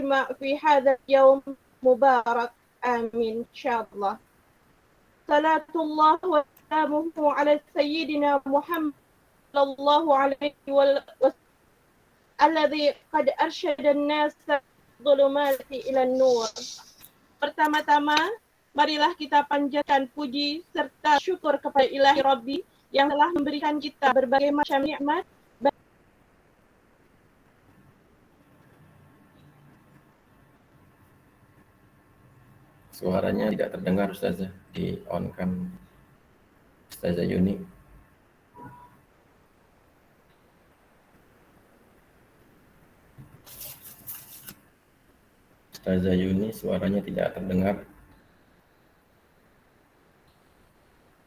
نجمع في هذا اليوم مبارك آمين إن شاء الله. صلاة الله وسلامه على سيدنا محمد صلى الله عليه وسلم الذي قد أرشد الناس ظلمات إلى النور. Pertama-tama, marilah kita panjatkan puji serta syukur kepada Ilahi Rabbi yang telah memberikan kita berbagai macam nikmat. Suaranya tidak terdengar Ustazah, di-on-kan Ustazah Yuni. Ustazah Yuni, suaranya tidak terdengar.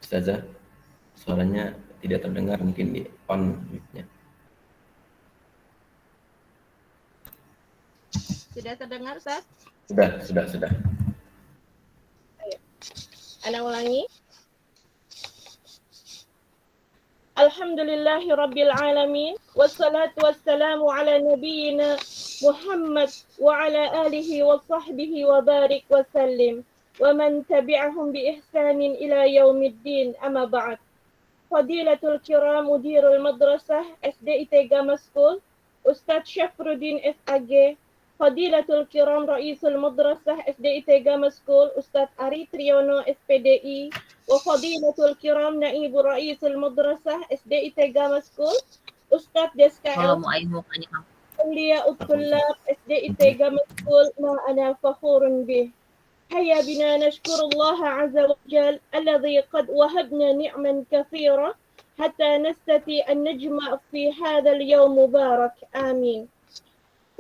Ustazah, suaranya tidak terdengar, mungkin di-on mic-nya. Sudah terdengar, Ustaz? Sudah. Ayo. Ana ulangi. Alhamdulillahi Rabbil Alamin. Wassalatu wassalamu ala nabiyyina Muhammad wa ala alihi wa sahbihi wa barik wa sallim. Wa man tabi'ahum bi ihsanin ila yaumiddin amma ba'd. Fadilatul kiram mudirul madrasah SDIT Gama School, Ustaz Syafruddin SAG. Fadilatul kiram Raisul Madrasah SDIT Gama School, Ustaz Ari Triyono SPDI. Wa fadilatul kiram Naibur Raisul Madrasah SDIT Gama School, Ustaz Deska Aulia Utullab SDIT Gama School, ma ana fakhurun bih. هيا بنا نشكر الله عز وجل الذي قد وهبنا نعما كثيرة حتى نستطيع أن نجمع في هذا اليوم مبارك آمين.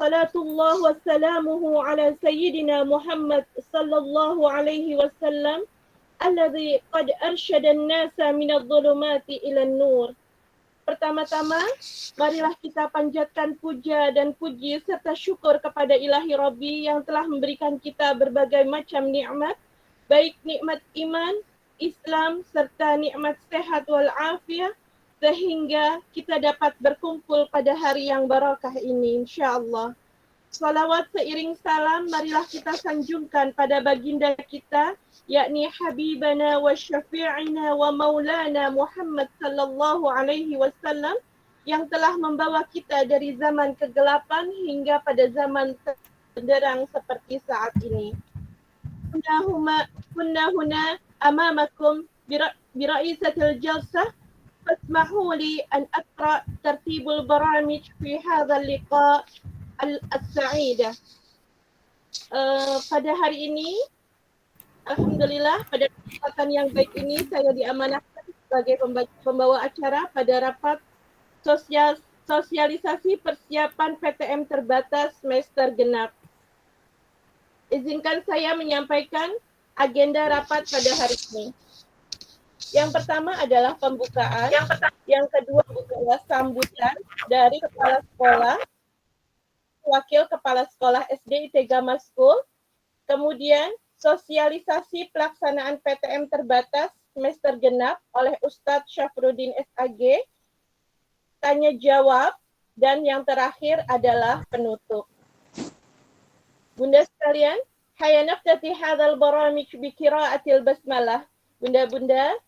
صلاة الله وسلامه على سيدنا محمد صلى الله عليه وسلم الذي قد أرشد الناس من الظلمات إلى النور. Pertama-tama, marilah kita panjatkan puja dan puji serta syukur kepada Ilahi Rabbi yang telah memberikan kita berbagai macam nikmat, baik nikmat iman, Islam, serta nikmat sehat wal afiat, sehingga kita dapat berkumpul pada hari yang barakah ini, insyaAllah. Salawat seiring salam, marilah kita sanjungkan pada baginda kita, yakni Habibana wa Syafi'ina wa Maulana Muhammad sallallahu alaihi wasallam yang telah membawa kita dari zaman kegelapan hingga pada zaman terang seperti saat ini. Kunna huna amamakum biraisatil jalsah fasmahu li an aqra tertibul baramij fi hadha liqa al-sa'idah. Pada hari ini, alhamdulillah, pada kesempatan yang baik ini saya diamanahkan sebagai pembawa acara pada rapat sosialisasi persiapan PTM terbatas semester genap. Izinkan saya menyampaikan agenda rapat pada hari ini. Yang pertama adalah pembukaan, yang kedua adalah sambutan dari kepala sekolah, wakil kepala sekolah SDIT Gama School, kemudian sosialisasi pelaksanaan PTM terbatas semester genap oleh Ustaz Syafruddin SAG, tanya jawab, dan yang terakhir adalah penutup. Bunda sekalian, hayya naftati hadzal baramij bi qiraatil basmalah. Bunda-bunda,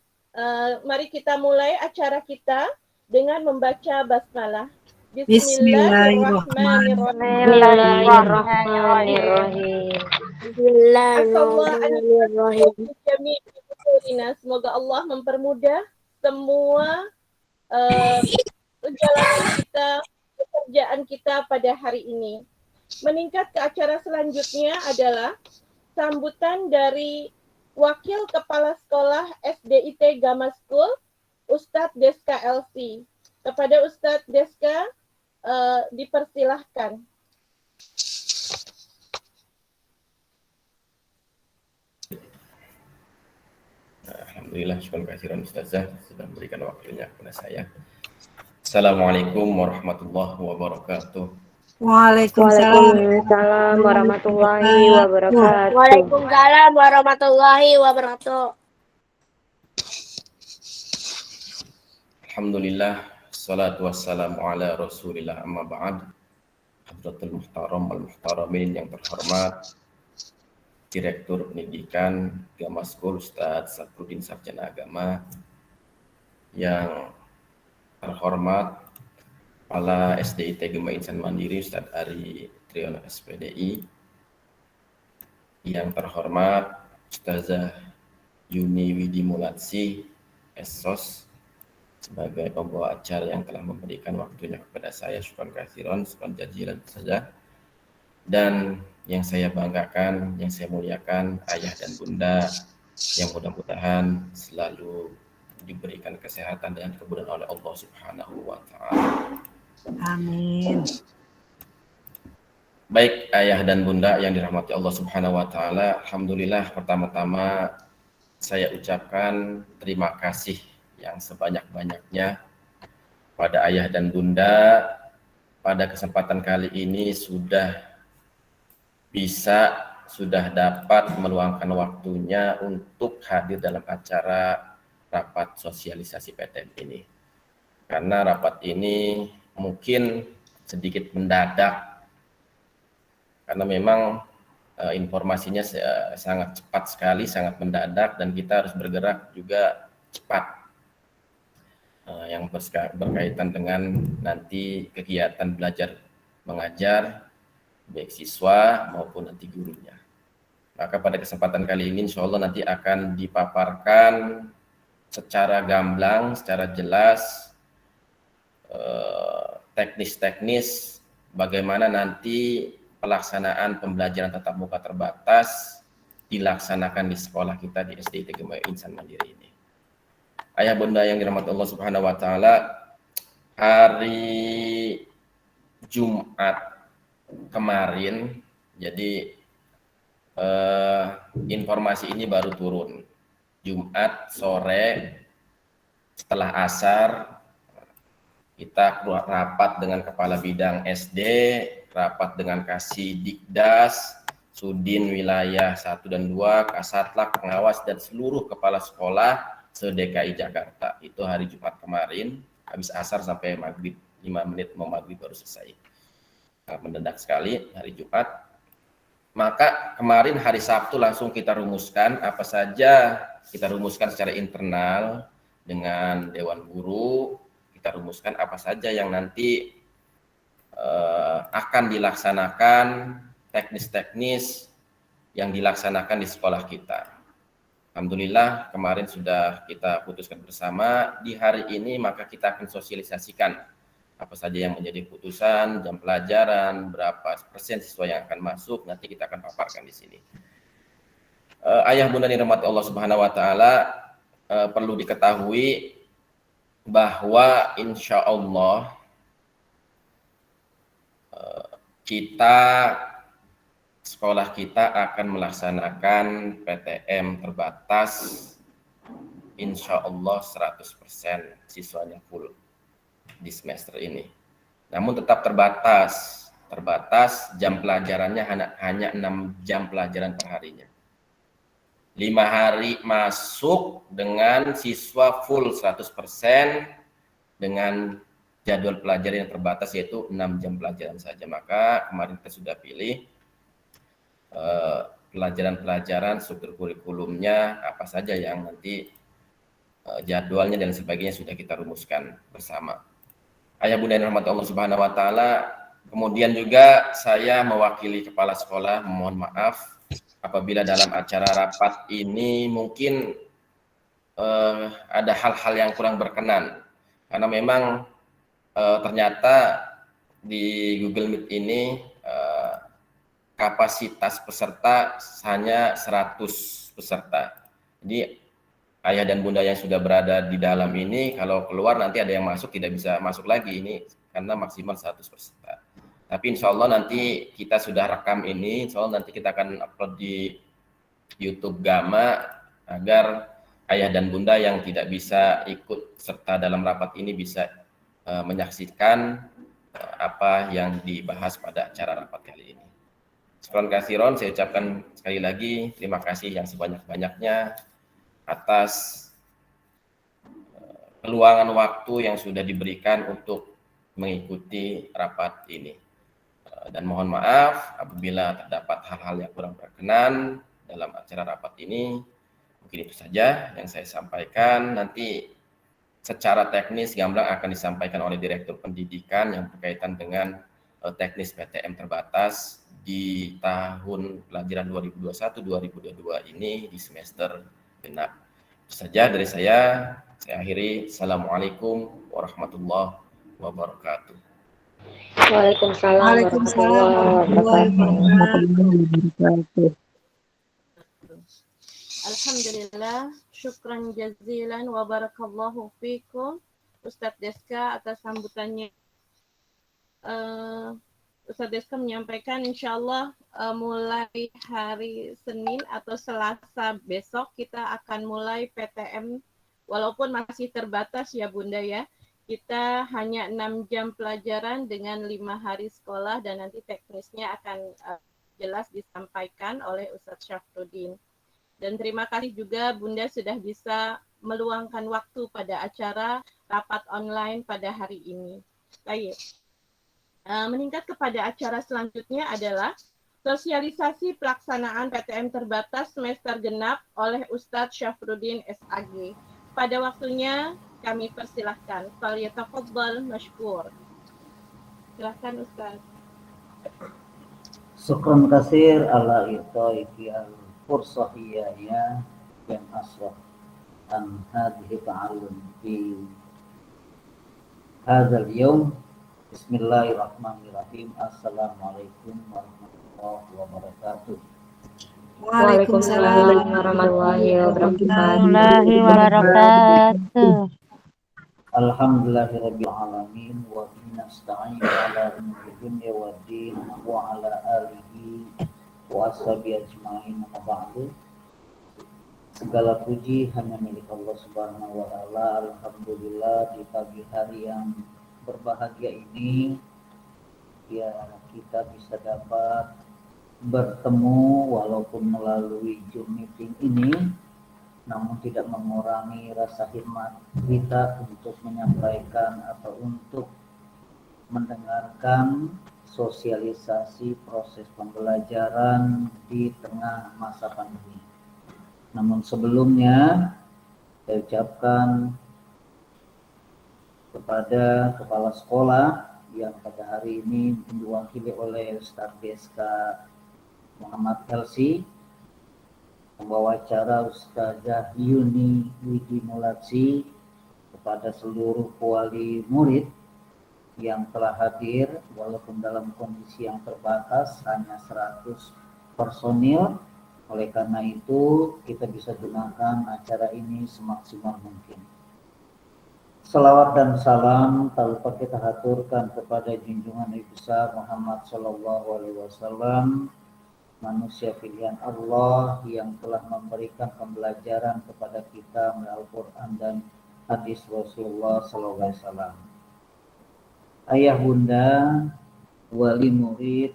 mari kita mulai acara kita dengan membaca basmalah. Bismillahirrahmanirrahim. Semoga Allah mempermudah semua perjalanan kita, pekerjaan kita pada hari ini. Meningkat ke acara selanjutnya adalah sambutan dari Wakil Kepala Sekolah SDIT Gama School, Ustadz Deska LC. Kepada Ustadz Deska, dipersilahkan. Alhamdulillah, syukur kehadiran Ustazah sudah memberikan waktunya kepada saya. Assalamualaikum warahmatullahi wabarakatuh. Waalaikumsalam warahmatullahi wabarakatuh. Waalaikumsalam warahmatullahi wabarakatuh. Alhamdulillah, salatu wassalamu ala rasulillah amma ba'd. Hadratul Muhtaram Al-Muhtaramin yang terhormat Direktur Pendidikan Gama School Ustadz Saprudin Sarjana Agama, yang terhormat Kepala SDIT Gema Insan Mandiri Ustadz Ari Triyono SPDI, yang terhormat Ustazah Yuni Widi Mulatsi Esos sebagai pembawa acara yang telah memberikan waktunya kepada saya, syukran katsiran, syukran jazilan saja. Dan yang saya banggakan, yang saya muliakan, ayah dan bunda yang mudah-mudahan selalu diberikan kesehatan dan kemudahan oleh Allah Subhanahu wa Ta'ala. Amin. Baik ayah dan bunda yang dirahmati Allah Subhanahu wa Ta'ala, alhamdulillah pertama-tama saya ucapkan terima kasih yang sebanyak-banyaknya pada ayah dan bunda pada kesempatan kali ini sudah dapat meluangkan waktunya untuk hadir dalam acara rapat sosialisasi PTM ini. Karena rapat ini mungkin sedikit mendadak, karena memang informasinya sangat cepat sekali, sangat mendadak, dan kita harus bergerak juga cepat. Yang berkaitan dengan nanti kegiatan belajar mengajar baik siswa maupun nanti gurunya. Maka pada kesempatan kali ini insya Allah nanti akan dipaparkan secara gamblang, secara jelas, teknis-teknis bagaimana nanti pelaksanaan pembelajaran tatap muka terbatas dilaksanakan di sekolah kita di SDIT Gema Insan Mandiri ini. Ayah bunda yang dirahmati Allah Subhanahu wa Ta'ala, hari Jumat kemarin, jadi informasi ini baru turun Jumat sore setelah asar. Kita rapat dengan kepala bidang SD, rapat dengan Kasih-Dikdas, Sudin wilayah 1 dan 2, Kasatlak, pengawas, dan seluruh kepala sekolah se-DKI Jakarta. Itu hari Jumat kemarin, habis asar sampai maghrib, 5 menit mau maghrib baru selesai. Mendadak sekali hari Jumat. Maka kemarin hari Sabtu langsung kita rumuskan apa saja, kita rumuskan secara internal dengan Dewan Guru, kita rumuskan apa saja yang nanti akan dilaksanakan, teknis-teknis yang dilaksanakan di sekolah kita. Alhamdulillah kemarin sudah kita putuskan bersama. Di hari ini maka kita akan sosialisasikan apa saja yang menjadi putusan, jam pelajaran, berapa persen siswa yang akan masuk, nanti kita akan paparkan di sini. Ayah bunda dirahmati Allah Subhanahu wa Ta'ala, perlu diketahui bahwa insya Allah sekolah kita akan melaksanakan PTM terbatas, insya Allah 100% siswanya full di semester ini. Namun tetap terbatas jam pelajarannya hanya 6 jam pelajaran per harinya. 5 hari masuk dengan siswa full 100% dengan jadwal pelajaran yang terbatas yaitu 6 jam pelajaran saja. Maka kemarin kita sudah pilih pelajaran-pelajaran, struktur kurikulumnya, apa saja yang nanti jadwalnya dan sebagainya sudah kita rumuskan bersama. Ayah bunda yang dirahmati Allah Subhanahu wa Ta'ala, kemudian juga saya mewakili kepala sekolah mohon maaf apabila dalam acara rapat ini mungkin ada hal-hal yang kurang berkenan, karena memang ternyata di Google Meet ini kapasitas peserta hanya 100 peserta. Jadi ayah dan bunda yang sudah berada di dalam ini, kalau keluar nanti ada yang masuk tidak bisa masuk lagi ini karena maksimal 100 peserta. Tapi insya Allah nanti kita sudah rekam ini, insya Allah nanti kita akan upload di YouTube Gama agar ayah dan bunda yang tidak bisa ikut serta dalam rapat ini bisa menyaksikan apa yang dibahas pada acara rapat kali ini. Syukran katsiran, saya ucapkan sekali lagi terima kasih yang sebanyak-banyaknya atas peluangan waktu yang sudah diberikan untuk mengikuti rapat ini. Dan mohon maaf apabila terdapat hal-hal yang kurang berkenan dalam acara rapat ini. Mungkin itu saja yang saya sampaikan. Nanti secara teknis gamblang akan disampaikan oleh Direktur Pendidikan yang berkaitan dengan teknis PTM terbatas di tahun pelajaran 2021-2022 ini di semester genap. Itu saja dari saya akhiri. Assalamualaikum warahmatullahi wabarakatuh. Waalaikumsalam warahmatullahi wabarakatuh. Alhamdulillah, syukran jazilan wa barakallahu fikum Ustadz Deska atas sambutannya. Ustadz Deska menyampaikan insyaallah mulai hari Senin atau Selasa besok kita akan mulai PTM walaupun masih terbatas ya Bunda ya. Kita hanya 6 jam pelajaran dengan 5 hari sekolah dan nanti teknisnya akan jelas disampaikan oleh Ustadz Syafruddin. Dan terima kasih juga Bunda sudah bisa meluangkan waktu pada acara rapat online pada hari ini. Baik. Meningkat kepada acara selanjutnya adalah sosialisasi pelaksanaan PTM terbatas semester genap oleh Ustadz Syafruddin SAG. Pada waktunya kami persilahkan. Falyatafadhal mashkur. Silakan Ustadz. Syukran kasir ala itaiki al-fursah ya yang asrah an hadhihi ta'allum fi hadzal yawm. Bismillahirrahmanirrahim. Assalamualaikum warahmatullahi wabarakatuh. Waalaikumsalam warahmatullahi wabarakatuh. Alhamdulillahirabbil alamin wa nasta'inu ala umuri dunya waddin wa ala alihi wa ashabihi ajmain wa ba'du. Segala puji hanya milik Allah Subhanahu wa taala. Alhamdulillah di pagi hari yang berbahagia ini ya kita bisa dapat bertemu walaupun melalui Zoom meeting ini, namun tidak mengurangi rasa hikmat kita untuk menyampaikan atau untuk mendengarkan sosialisasi proses pembelajaran di tengah masa pandemi. Namun sebelumnya saya ucapkan kepada kepala sekolah yang pada hari ini diwakili oleh Ustadz Deska Muhammad Helsi, pembawa acara Ustazah Yuni Widi Mulatsi, kepada seluruh wali murid yang telah hadir walaupun dalam kondisi yang terbatas hanya 100 personil. Oleh karena itu kita bisa gunakan acara ini semaksimal mungkin. Salawat dan salam tak lupa kita haturkan kepada junjungan Nabi besar Muhammad SAW, manusia pilihan Allah yang telah memberikan pembelajaran kepada kita melalui Al-Quran dan hadis Rasulullah SAW. Ayah bunda, wali murid,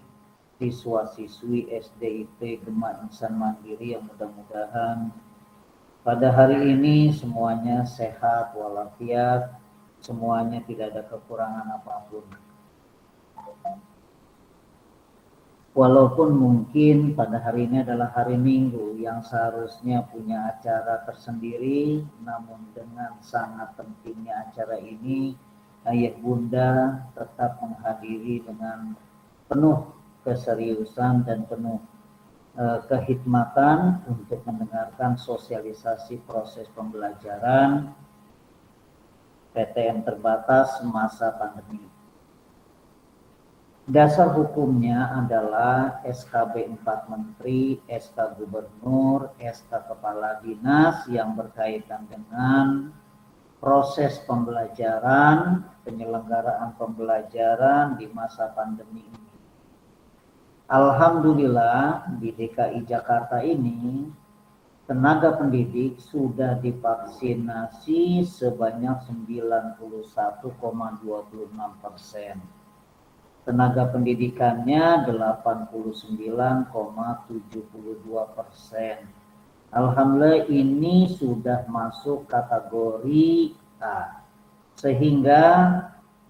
siswa-siswi SDIP Gema Insan Mandiri yang mudah-mudahan pada hari ini semuanya sehat walafiat, semuanya tidak ada kekurangan apapun. Walaupun mungkin pada hari ini adalah hari Minggu yang seharusnya punya acara tersendiri, namun dengan sangat pentingnya acara ini, ayah bunda tetap menghadiri dengan penuh keseriusan dan penuh kehikmatan untuk mendengarkan sosialisasi proses pembelajaran PTM terbatas masa pandemi. Dasar hukumnya adalah SKB 4 Menteri, SK Gubernur, SK Kepala Dinas yang berkaitan dengan proses pembelajaran, penyelenggaraan pembelajaran di masa pandemi ini. Alhamdulillah di DKI Jakarta ini tenaga pendidik sudah divaksinasi sebanyak 91,26%. Tenaga pendidikannya 89,72%. Alhamdulillah ini sudah masuk kategori A. Sehingga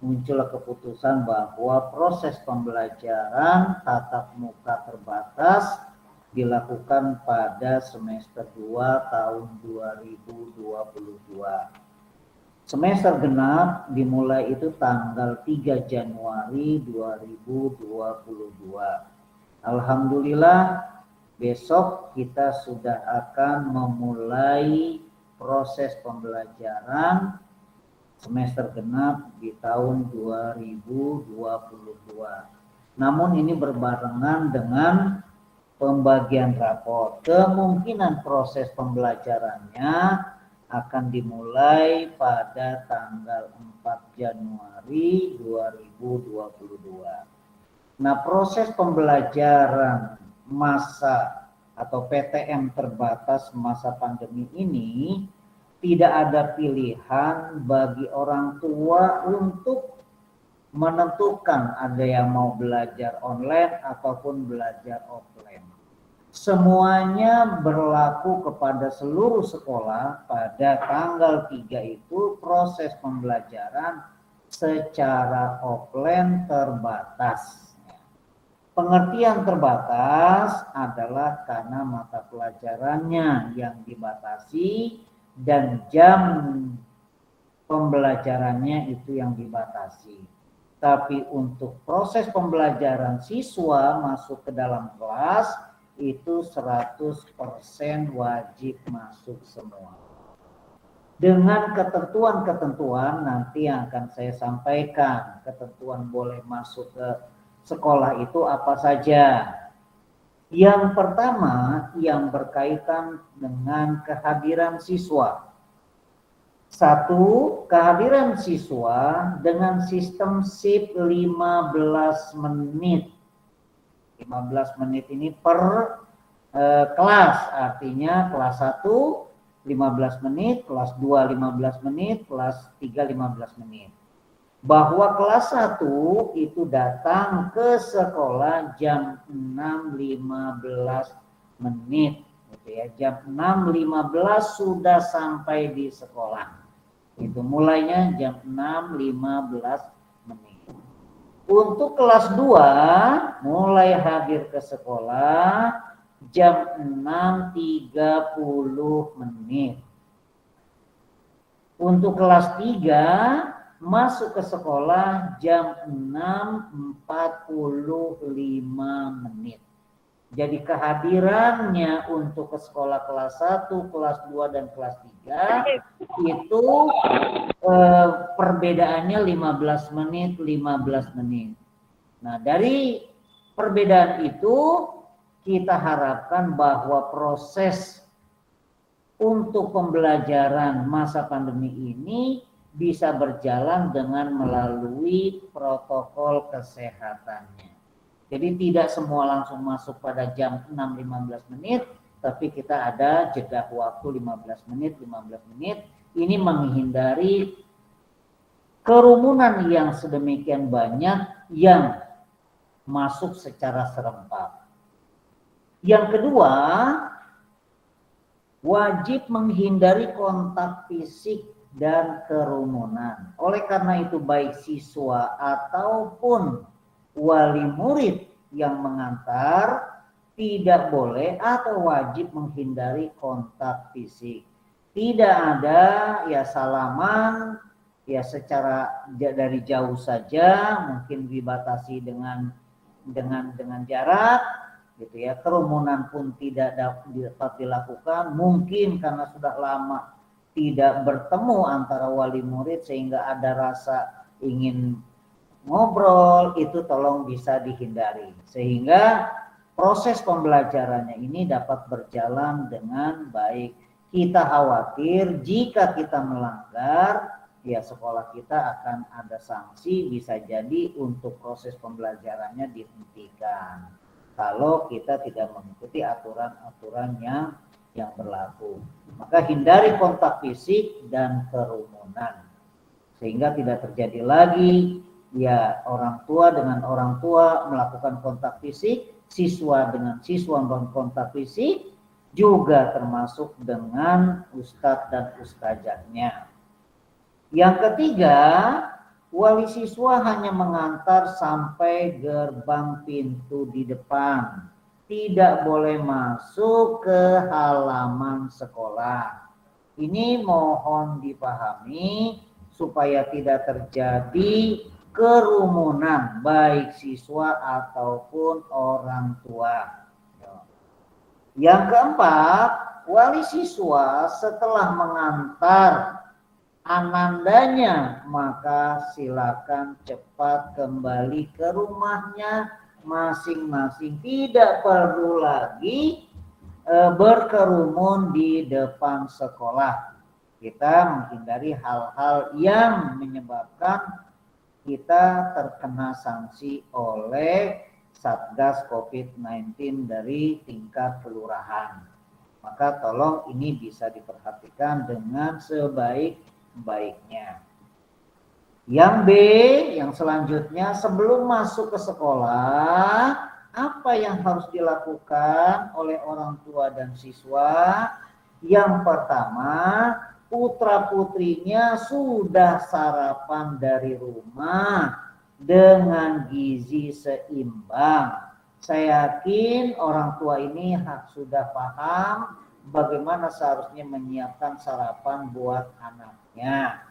muncul keputusan bahwa proses pembelajaran tatap muka terbatas dilakukan pada semester 2 tahun 2022. Semester genap dimulai itu tanggal 3 Januari 2022. Alhamdulillah besok kita sudah akan memulai proses pembelajaran semester genap di tahun 2022. Namun ini berbarengan dengan pembagian rapor. Kemungkinan proses pembelajarannya akan dimulai pada tanggal 4 Januari 2022. Nah, proses pembelajaran masa atau PTM terbatas masa pandemi ini tidak ada pilihan bagi orang tua untuk menentukan ada yang mau belajar online ataupun belajar offline. Semuanya berlaku kepada seluruh sekolah pada tanggal 3 itu proses pembelajaran secara offline terbatas. Pengertian terbatas adalah karena mata pelajarannya yang dibatasi dan jam pembelajarannya itu yang dibatasi. Tapi untuk proses pembelajaran siswa masuk ke dalam kelas itu 100% wajib masuk semua. Dengan ketentuan-ketentuan nanti yang akan saya sampaikan, ketentuan boleh masuk ke sekolah itu apa saja. Yang pertama yang berkaitan dengan kehadiran siswa. 1. Kehadiran siswa dengan sistem shift 15 menit. 15 menit ini per kelas, artinya kelas 1 15 menit, kelas 2 15 menit, kelas 3 15 menit. Bahwa kelas 1 itu datang ke sekolah jam 6.15 menit gitu ya. Jam 6.15 sudah sampai di sekolah. Itu mulainya jam 6.15 menit. Untuk kelas 2 mulai hadir ke sekolah jam 6.30 menit. Untuk kelas 3 masuk ke sekolah jam 6.45 menit. Jadi kehadirannya untuk ke sekolah kelas 1, kelas 2, dan kelas 3 itu perbedaannya 15 menit, 15 menit. Nah, dari perbedaan itu kita harapkan bahwa proses untuk pembelajaran masa pandemi ini bisa berjalan dengan melalui protokol kesehatannya. Jadi tidak semua langsung masuk pada jam 6.15 menit, tapi kita ada jeda waktu 15 menit, 15 menit. Ini menghindari kerumunan yang sedemikian banyak yang masuk secara serempak. Yang kedua, wajib menghindari kontak fisik dan kerumunan. Oleh karena itu baik siswa ataupun wali murid yang mengantar tidak boleh atau wajib menghindari kontak fisik. Tidak ada ya salaman ya secara dari jauh saja, mungkin dibatasi dengan jarak gitu ya. Kerumunan pun tidak dapat dilakukan, mungkin karena sudah lama tidak bertemu antara wali murid sehingga ada rasa ingin ngobrol, itu tolong bisa dihindari sehingga proses pembelajarannya ini dapat berjalan dengan baik. Kita khawatir jika kita melanggar ya sekolah kita akan ada sanksi, bisa jadi untuk proses pembelajarannya dihentikan kalau kita tidak mengikuti aturan-aturan yang berlaku. Maka hindari kontak fisik dan kerumunan sehingga tidak terjadi lagi ya orang tua dengan orang tua melakukan kontak fisik, siswa dengan siswa melakukan kontak fisik, juga termasuk dengan ustadz dan ustazahnya. Yang ketiga, wali siswa hanya mengantar sampai gerbang pintu di depan. Tidak boleh masuk ke halaman sekolah. Ini mohon dipahami supaya tidak terjadi kerumunan baik siswa ataupun orang tua. Yang keempat, wali siswa setelah mengantar anandanya maka silakan cepat kembali ke rumahnya masing-masing. Tidak perlu lagi berkerumun di depan sekolah. Kita menghindari hal-hal yang menyebabkan kita terkena sanksi oleh Satgas COVID-19 dari tingkat kelurahan. Maka tolong ini bisa diperhatikan dengan sebaik-baiknya. Yang B, yang selanjutnya, sebelum masuk ke sekolah, apa yang harus dilakukan oleh orang tua dan siswa? Yang pertama, putra-putrinya sudah sarapan dari rumah dengan gizi seimbang. Saya yakin orang tua ini sudah paham bagaimana seharusnya menyiapkan sarapan buat anaknya.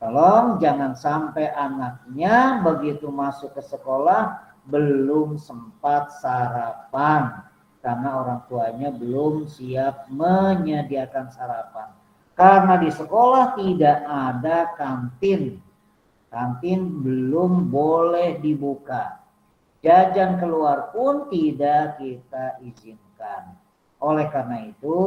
Tolong jangan sampai anaknya begitu masuk ke sekolah belum sempat sarapan karena orang tuanya belum siap menyediakan sarapan. Karena di sekolah tidak ada kantin. Kantin belum boleh dibuka. Jajan keluar pun tidak kita izinkan. Oleh karena itu,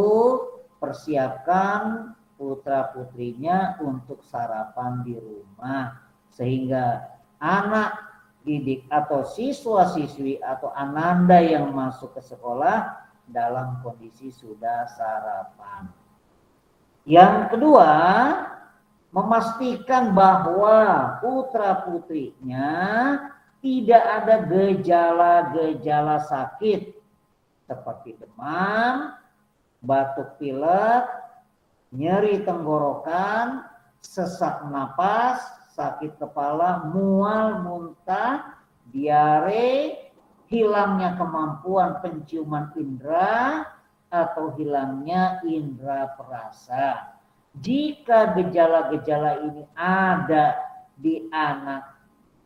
persiapkan putra-putrinya untuk sarapan di rumah. Sehingga anak didik atau siswa-siswi atau ananda yang masuk ke sekolah dalam kondisi sudah sarapan. Yang kedua, memastikan bahwa putra-putrinya tidak ada gejala-gejala sakit seperti demam, batuk pilek, nyeri tenggorokan, sesak napas, sakit kepala, mual, muntah, diare, hilangnya kemampuan penciuman indera, atau hilangnya indera perasa. Jika gejala-gejala ini ada di anak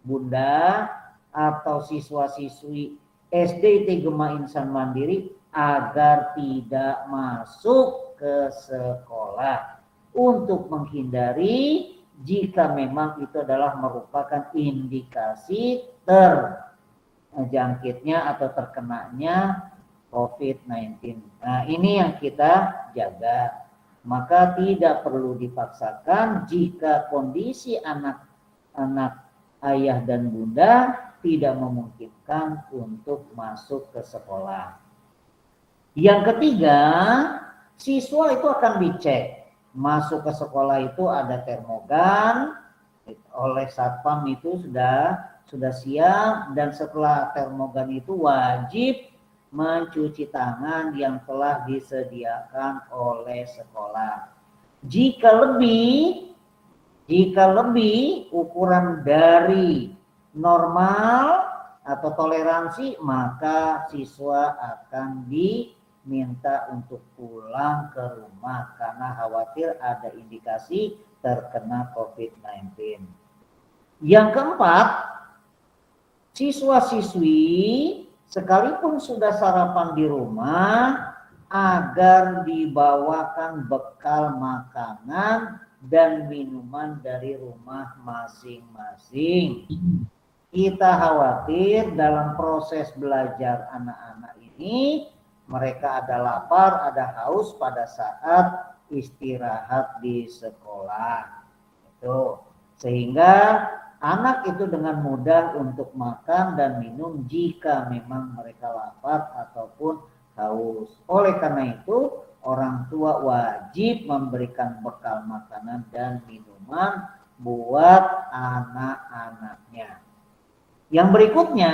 bunda atau siswa-siswi SD Gema Insan Mandiri agar tidak masuk ke sekolah untuk menghindari jika memang itu adalah merupakan indikasi terjangkitnya atau terkenanya COVID-19. Nah, ini yang kita jaga. Maka tidak perlu dipaksakan jika kondisi anak-anak ayah dan bunda tidak memungkinkan untuk masuk ke sekolah. Yang ketiga, siswa itu akan dicek. Masuk ke sekolah itu ada termogan, oleh satpam itu sudah siap, dan setelah termogan itu wajib mencuci tangan yang telah disediakan oleh sekolah. Jika lebih ukuran dari normal atau toleransi, maka siswa akan diminta untuk pulang ke rumah karena khawatir ada indikasi terkena COVID-19. Yang keempat, siswa-siswi sekalipun sudah sarapan di rumah, agar dibawakan bekal makanan dan minuman dari rumah masing-masing. Kita khawatir dalam proses belajar anak-anak ini, mereka ada lapar, ada haus pada saat istirahat di sekolah. Itu. Sehingga anak itu dengan mudah untuk makan dan minum jika memang mereka lapar ataupun haus. Oleh karena itu, orang tua wajib memberikan bekal makanan dan minuman buat anak-anaknya. Yang berikutnya,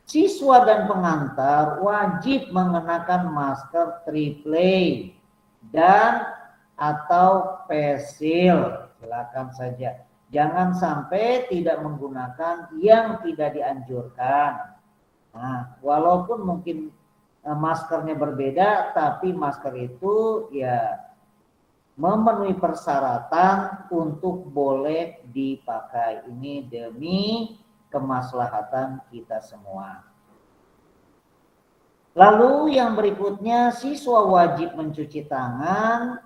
siswa dan pengantar wajib mengenakan masker triple dan atau face shield. Silakan saja. Jangan sampai tidak menggunakan yang tidak dianjurkan. Nah, walaupun mungkin maskernya berbeda, tapi masker itu ya memenuhi persyaratan untuk boleh dipakai. Ini demi kemaslahatan kita semua. Lalu yang berikutnya, siswa wajib mencuci tangan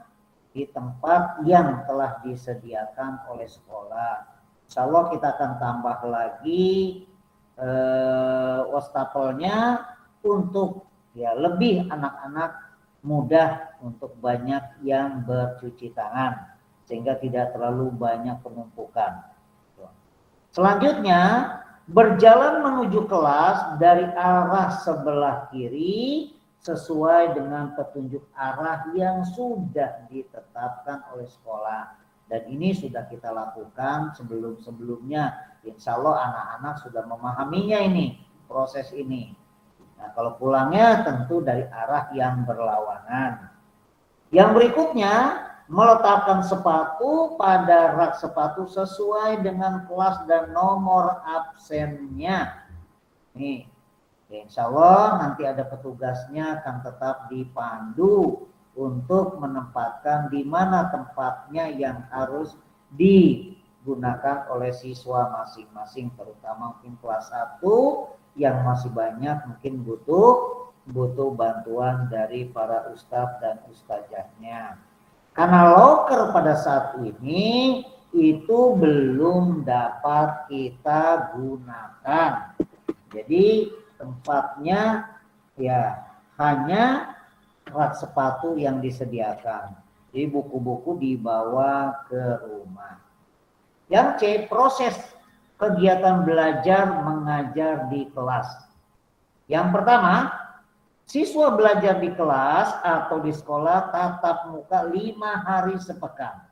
di tempat yang telah disediakan oleh sekolah. Insya Allah kita akan tambah lagi wastafelnya untuk ya lebih anak-anak mudah untuk banyak yang bercuci tangan sehingga tidak terlalu banyak penumpukan. Selanjutnya, berjalan menuju kelas dari arah sebelah kiri sesuai dengan petunjuk arah yang sudah ditetapkan oleh sekolah. Dan ini sudah kita lakukan sebelum-sebelumnya. Insya Allah anak-anak sudah memahaminya ini, proses ini. Nah, kalau pulangnya tentu dari arah yang berlawanan. Yang berikutnya, meletakkan sepatu pada rak sepatu sesuai dengan kelas dan nomor absennya. Nih, insya Allah nanti ada petugasnya akan tetap dipandu untuk menempatkan di mana tempatnya yang harus digunakan oleh siswa masing-masing, terutama mungkin kelas 1 yang masih banyak mungkin butuh bantuan dari para ustadz dan ustazahnya. Karena loker pada saat ini itu belum dapat kita gunakan. Jadi tempatnya ya hanya rak sepatu yang disediakan. Jadi buku-buku dibawa ke rumah. Yang C, proses kegiatan belajar mengajar di kelas. Yang pertama, siswa belajar di kelas atau di sekolah tatap muka 5 hari sepekan.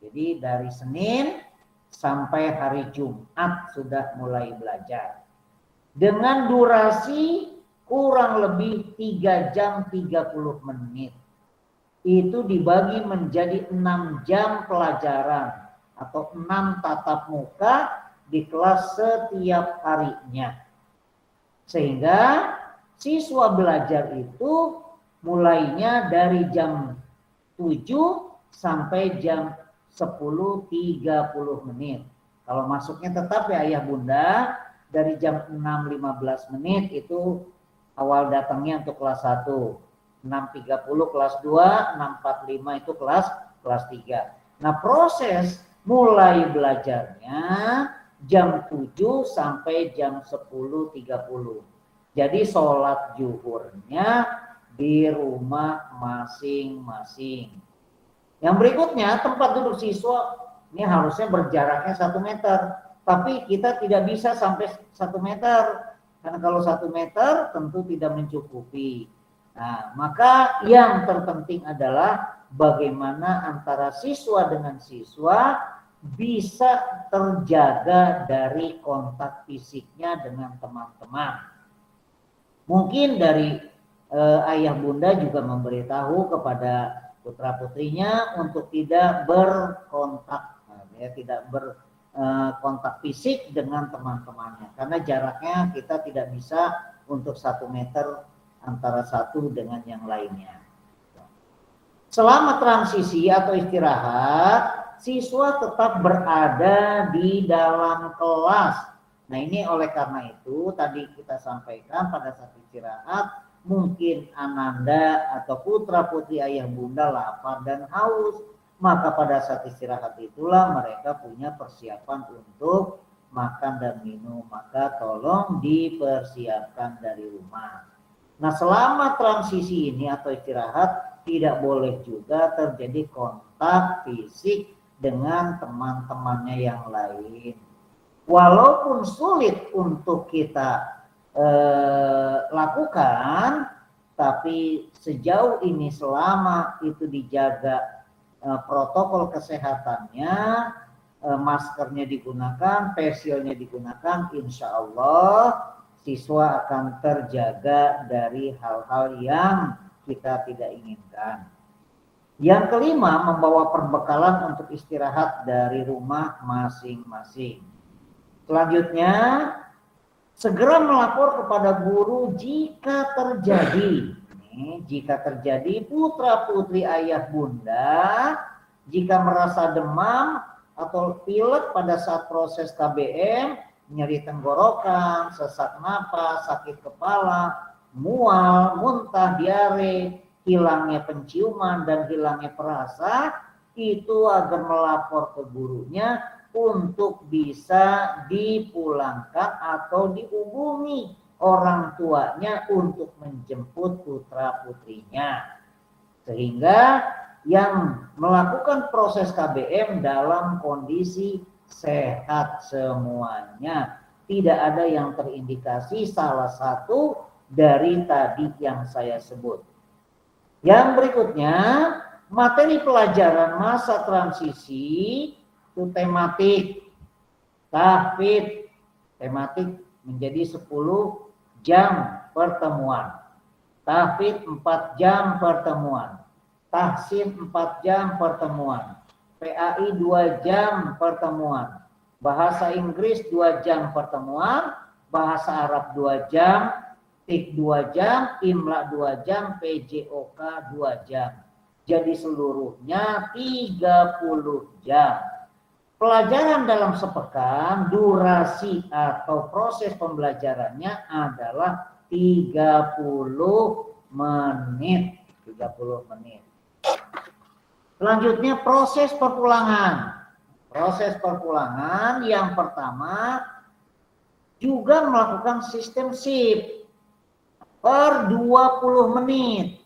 Jadi dari Senin sampai hari Jumat sudah mulai belajar. Dengan durasi kurang lebih 3 jam 30 menit. Itu dibagi menjadi 6 jam pelajaran atau 6 tatap muka di kelas setiap harinya. Sehingga siswa belajar itu mulainya dari jam 7 sampai jam 10.30 menit. Kalau masuknya tetap ya ayah bunda, dari jam 6.15 menit itu awal datangnya untuk kelas 1. 6.30 kelas 2, 6.45 itu kelas 3. Nah, proses mulai belajarnya jam 7 sampai jam 10.30. Jadi sholat zuhurnya di rumah masing-masing. Yang berikutnya, tempat duduk siswa ini harusnya berjaraknya 1 meter. Tapi kita tidak bisa sampai 1 meter. Karena kalau 1 meter tentu tidak mencukupi. Nah, maka yang terpenting adalah bagaimana antara siswa dengan siswa bisa terjaga dari kontak fisiknya dengan teman-teman. Mungkin dari ayah bunda juga memberitahu kepada putra-putrinya untuk tidak berkontak, ya, tidak berkontak fisik dengan teman-temannya. Karena jaraknya kita tidak bisa untuk 1 meter antara satu dengan yang lainnya. Selama transisi atau istirahat, siswa tetap berada di dalam kelas. Nah, ini oleh karena itu tadi kita sampaikan pada saat istirahat, mungkin ananda atau putra putri ayah bunda lapar dan haus, maka pada saat istirahat itulah mereka punya persiapan untuk makan dan minum, maka tolong dipersiapkan dari rumah. Nah, selama transisi ini atau istirahat tidak boleh juga terjadi kontak fisik dengan teman-temannya yang lain. Walaupun sulit untuk kita lakukan, tapi sejauh ini selama itu dijaga protokol kesehatannya, maskernya digunakan, facialnya digunakan, insya Allah siswa akan terjaga dari hal-hal yang kita tidak inginkan. Yang kelima, membawa perbekalan untuk istirahat dari rumah masing-masing. Selanjutnya, segera melapor kepada guru jika terjadi. Jika terjadi putra-putri ayah bunda, jika merasa demam atau pilek pada saat proses KBM, nyeri tenggorokan, sesak napas, sakit kepala, mual, muntah, diare, hilangnya penciuman dan hilangnya perasa, itu agar melapor ke gurunya untuk bisa dipulangkan atau dihubungi orang tuanya untuk menjemput putra putrinya, sehingga yang melakukan proses KBM dalam kondisi sehat semuanya, tidak ada yang terindikasi salah satu dari tadi yang saya sebut. Yang berikutnya, materi pelajaran masa transisi itu tematik, tahfidz, tematik menjadi 10 jam pertemuan, tahfidz 4 jam pertemuan, tahsin 4 jam pertemuan, PAI 2 jam pertemuan, bahasa Inggris 2 jam pertemuan, bahasa Arab 2 jam, TIK 2 jam, IMLA 2 jam, PJOK 2 jam. Jadi seluruhnya 30 jam. Pelajaran dalam sepekan, durasi atau proses pembelajarannya adalah 30 menit. 30 menit. Selanjutnya proses perpulangan. Proses perpulangan yang pertama juga melakukan sistem shift per 20 menit.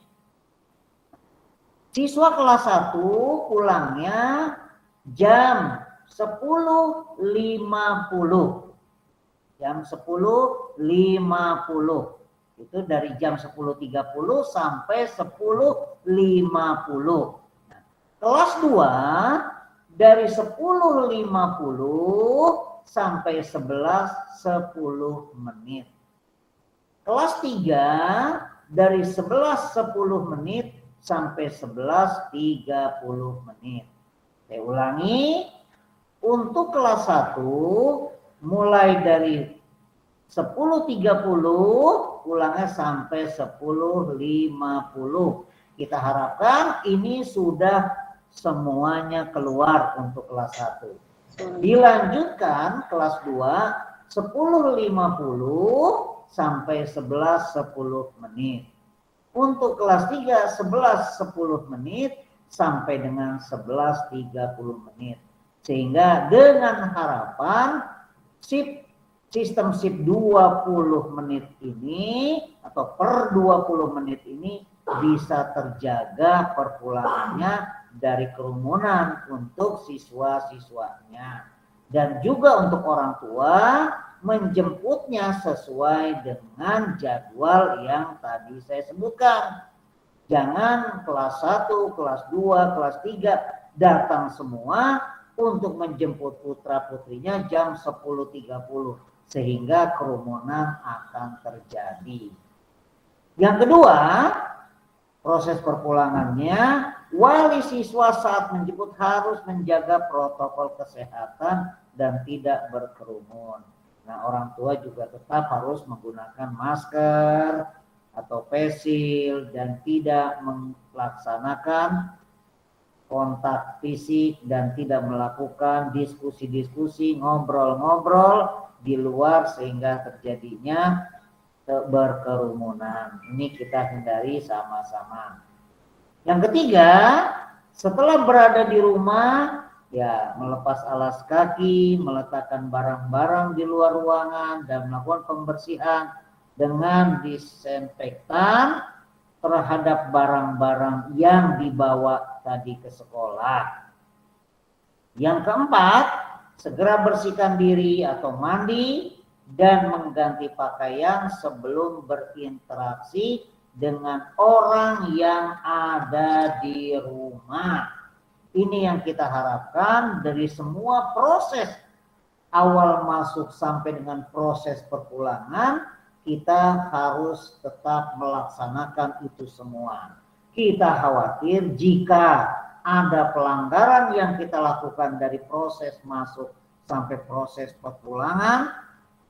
Siswa kelas 1 pulangnya jam 10.50. Jam 10.50. Itu dari jam 10.30 sampai 10.50. Nah, kelas 2 dari 10.50 sampai 11.10 menit. Kelas 3 dari 11.10 menit sampai 11.30 menit. Saya ulangi, untuk kelas 1 mulai dari 10.30 pulangnya sampai 10.50. Kita harapkan ini sudah semuanya keluar untuk kelas 1. Dilanjutkan kelas 2 10.50 sampai 11.10 menit. Untuk kelas 3 11.10 menit sampai dengan 11.30 menit. Sehingga dengan harapan sistem shift 20 menit ini atau per 20 menit ini bisa terjaga perpulangannya dari kerumunan untuk siswa-siswanya. Dan juga untuk orang tua menjemputnya sesuai dengan jadwal yang tadi saya sebutkan. Jangan kelas 1, kelas 2, kelas 3 datang semua untuk menjemput putra-putrinya jam 10.30 sehingga kerumunan akan terjadi. Yang kedua, proses perpulangannya, wali siswa saat menjemput harus menjaga protokol kesehatan dan tidak berkerumun. Nah, orang tua juga tetap harus menggunakan masker atau face-shield dan tidak melaksanakan kontak fisik dan tidak melakukan diskusi-diskusi, ngobrol-ngobrol di luar sehingga terjadinya berkerumunan. Ini kita hindari sama-sama. Yang ketiga, setelah berada di rumah, ya melepas alas kaki, meletakkan barang-barang di luar ruangan dan melakukan pembersihan dengan disinfektan terhadap barang-barang yang dibawa tadi ke sekolah. Yang keempat, segera bersihkan diri atau mandi dan mengganti pakaian sebelum berinteraksi dengan orang yang ada di rumah. Ini yang kita harapkan dari semua proses awal masuk sampai dengan proses perpulangan, kita harus tetap melaksanakan itu semua. Kita khawatir jika ada pelanggaran yang kita lakukan dari proses masuk sampai proses perpulangan,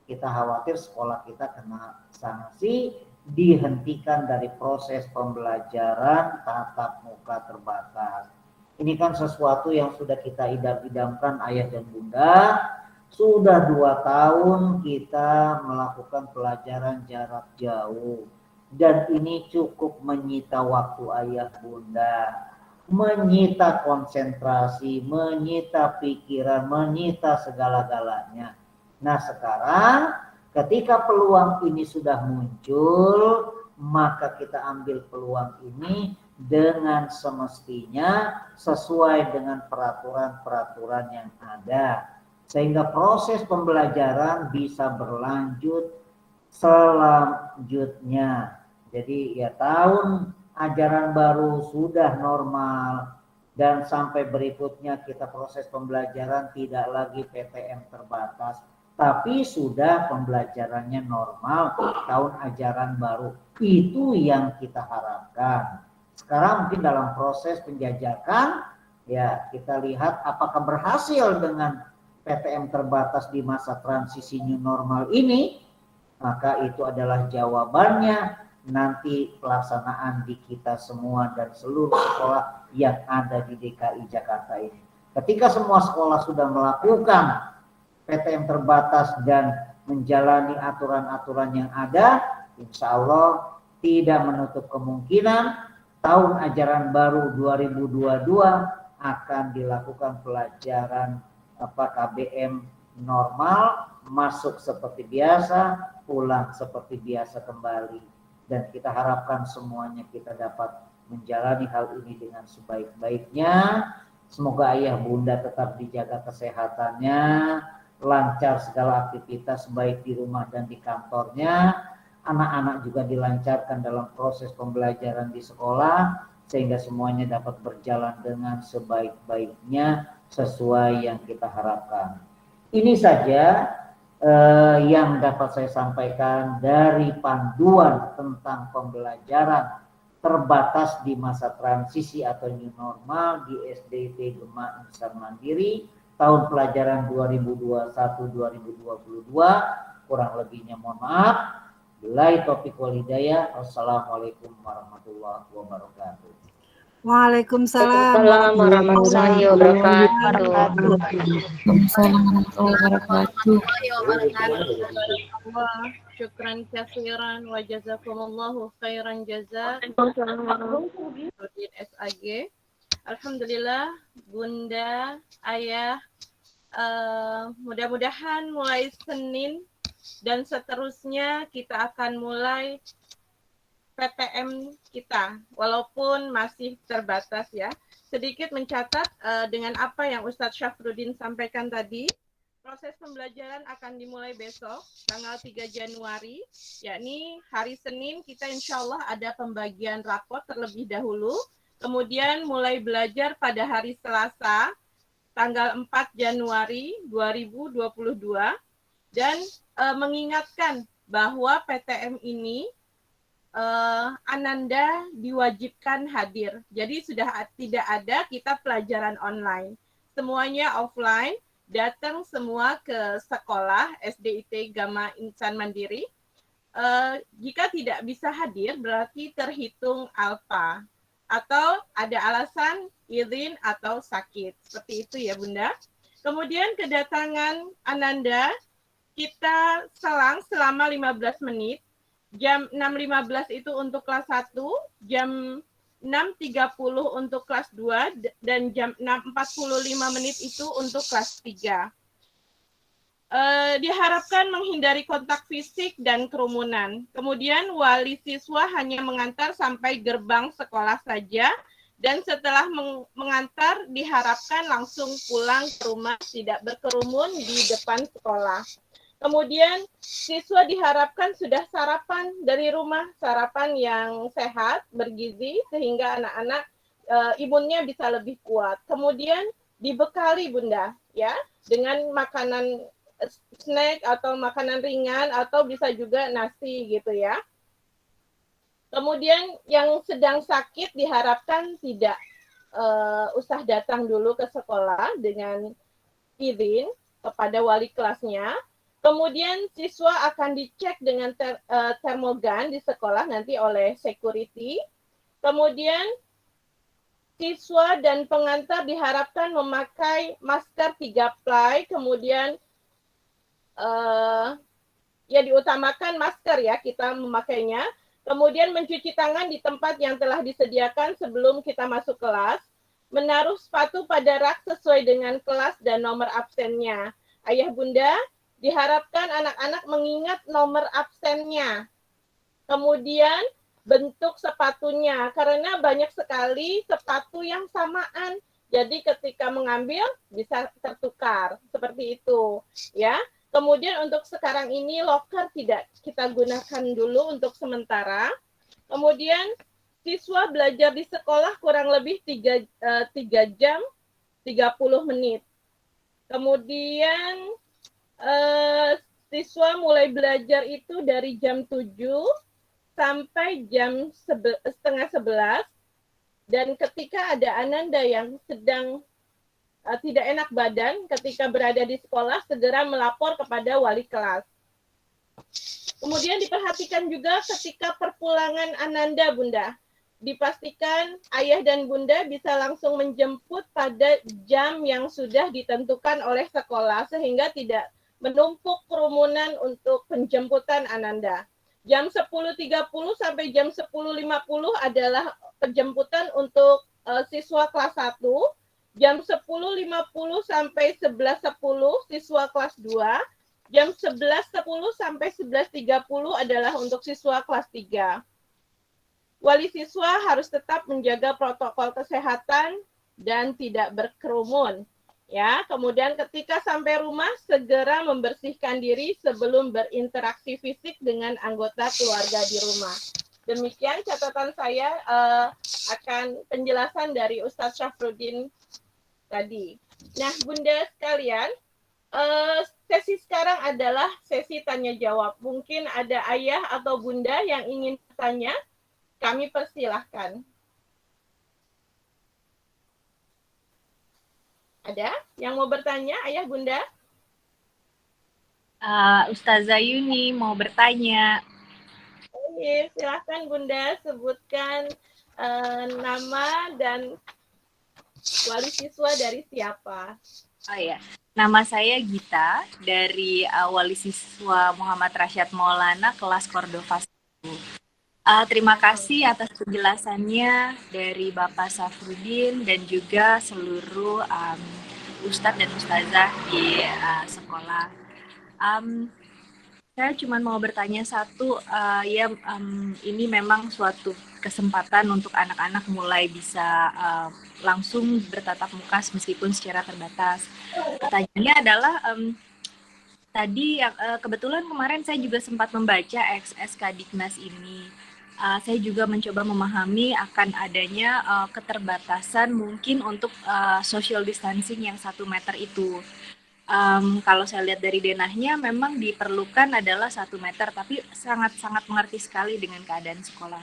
kita khawatir sekolah kita kena sanksi, dihentikan dari proses pembelajaran tatap muka terbatas. Ini kan sesuatu yang sudah kita idam-idamkan ayah dan bunda. Sudah 2 tahun kita melakukan pelajaran jarak jauh. Dan ini cukup menyita waktu ayah bunda, menyita konsentrasi, menyita pikiran, menyita segala-galanya. Nah sekarang ketika peluang ini sudah muncul, maka kita ambil peluang ini dengan semestinya sesuai dengan peraturan-peraturan yang ada. Sehingga proses pembelajaran bisa berlanjut selanjutnya. Jadi ya tahun ajaran baru sudah normal dan sampai berikutnya kita proses pembelajaran tidak lagi PTM terbatas, tapi sudah pembelajarannya normal tahun ajaran baru. Itu yang kita harapkan. Sekarang mungkin dalam proses penjajakan ya kita lihat apakah berhasil dengan PTM terbatas di masa transisi new normal ini, maka itu adalah jawabannya nanti pelaksanaan di kita semua dan seluruh sekolah yang ada di DKI Jakarta ini. Ketika semua sekolah sudah melakukan PTM terbatas dan menjalani aturan-aturan yang ada, insya Allah tidak menutup kemungkinan tahun ajaran baru 2022 akan dilakukan pelajaran KBM normal, masuk seperti biasa, pulang seperti biasa kembali. Dan kita harapkan semuanya kita dapat menjalani hal ini dengan sebaik-baiknya. Semoga ayah bunda tetap dijaga kesehatannya, lancar segala aktivitas baik di rumah dan di kantornya. Anak-anak juga dilancarkan dalam proses pembelajaran di sekolah, sehingga semuanya dapat berjalan dengan sebaik-baiknya sesuai yang kita harapkan. Ini saja yang dapat saya sampaikan dari panduan tentang pembelajaran terbatas di masa transisi atau new normal di SDIT Gema Insan Mandiri tahun pelajaran 2021-2022. Kurang lebihnya mohon maaf. Billahi taufiq wal hidayah. Wassalamualaikum warahmatullahi wabarakatuh. Waalaikumsalam warahmatullahi wabarakatuh. Waalaikumsalam warahmatullahi wabarakatuh. Syukran katsiran wa jazakumullahu khairan jazak. SAG. Alhamdulillah bunda, ayah, mudah-mudahan mulai Senin dan seterusnya kita akan mulai PTM kita, walaupun masih terbatas ya. Sedikit mencatat dengan apa yang Ustadz Syafruddin sampaikan tadi, proses pembelajaran akan dimulai besok, tanggal 3 Januari, yakni hari Senin kita insya Allah ada pembagian rapot terlebih dahulu, kemudian mulai belajar pada hari Selasa, tanggal 4 Januari 2022, dan mengingatkan bahwa PTM ini Ananda diwajibkan hadir. Jadi sudah tidak ada kita pelajaran online. Semuanya offline, datang semua ke sekolah SDIT Gama Insan Mandiri. Jika tidak bisa hadir berarti terhitung alfa. Atau ada alasan izin atau sakit. Seperti itu ya Bunda. Kemudian kedatangan Ananda kita selang selama 15 menit. Jam 6.15 itu untuk kelas 1, jam 6.30 untuk kelas 2, dan jam 6.45 menit itu untuk kelas 3. Diharapkan menghindari kontak fisik dan kerumunan. Kemudian wali siswa hanya mengantar sampai gerbang sekolah saja, dan setelah mengantar diharapkan langsung pulang ke rumah, tidak berkerumun di depan sekolah. Kemudian siswa diharapkan sudah sarapan dari rumah, sarapan yang sehat, bergizi, sehingga anak-anak imunnya bisa lebih kuat. Kemudian dibekali Bunda, ya, dengan makanan snack atau makanan ringan atau bisa juga nasi gitu ya. Kemudian yang sedang sakit diharapkan tidak usah datang dulu ke sekolah dengan izin kepada wali kelasnya. Kemudian siswa akan dicek dengan termogan di sekolah nanti oleh security. Kemudian siswa dan pengantar diharapkan memakai masker 3 ply, kemudian ya diutamakan masker ya kita memakainya. Kemudian mencuci tangan di tempat yang telah disediakan sebelum kita masuk kelas. Menaruh sepatu pada rak sesuai dengan kelas dan nomor absennya. Ayah bunda, diharapkan anak-anak mengingat nomor absennya. Kemudian bentuk sepatunya, karena banyak sekali sepatu yang samaan. Jadi ketika mengambil bisa tertukar, seperti itu. Ya. Kemudian untuk sekarang ini loker tidak kita gunakan dulu untuk sementara. Kemudian siswa belajar di sekolah kurang lebih 3 jam 30 menit. Kemudian siswa mulai belajar itu dari jam 7 sampai jam setengah 11. Dan ketika ada ananda yang sedang tidak enak badan ketika berada di sekolah, segera melapor kepada wali kelas. Kemudian diperhatikan juga ketika perpulangan ananda bunda. Dipastikan ayah dan bunda bisa langsung menjemput pada jam yang sudah ditentukan oleh sekolah sehingga tidak menumpuk kerumunan untuk penjemputan ananda. Jam 10.30 sampai jam 10.50 adalah penjemputan untuk siswa kelas 1. Jam 10.50 sampai 11.10 siswa kelas 2. Jam 11.10 sampai 11.30 adalah untuk siswa kelas 3. Wali siswa harus tetap menjaga protokol kesehatan dan tidak berkerumun. Ya, kemudian ketika sampai rumah segera membersihkan diri sebelum berinteraksi fisik dengan anggota keluarga di rumah. Demikian catatan saya akan penjelasan dari Ustadz Syafruddin tadi. Nah, bunda sekalian, sesi sekarang adalah sesi tanya jawab. Mungkin ada ayah atau bunda yang ingin bertanya, kami persilahkan. Ada yang mau bertanya, ayah bunda? Ustazah Yuni mau bertanya. Oke, silahkan bunda sebutkan nama dan wali siswa dari siapa? Oh ya, nama saya Gita dari wali siswa Muhammad Rasyad Maulana kelas Cordova 1. Terima kasih atas penjelasannya dari Bapak Syafruddin dan juga seluruh Ustadz dan Ustazah di sekolah. Saya cuma mau bertanya satu, ini memang suatu kesempatan untuk anak-anak mulai bisa langsung bertatap muka meskipun secara terbatas. Pertanyaannya adalah tadi kebetulan kemarin saya juga sempat membaca SK Diknas ini. Saya juga mencoba memahami akan adanya keterbatasan mungkin untuk social distancing yang 1 meter itu. Kalau saya lihat dari denahnya memang diperlukan adalah 1 meter, tapi sangat-sangat mengerti sekali dengan keadaan sekolah.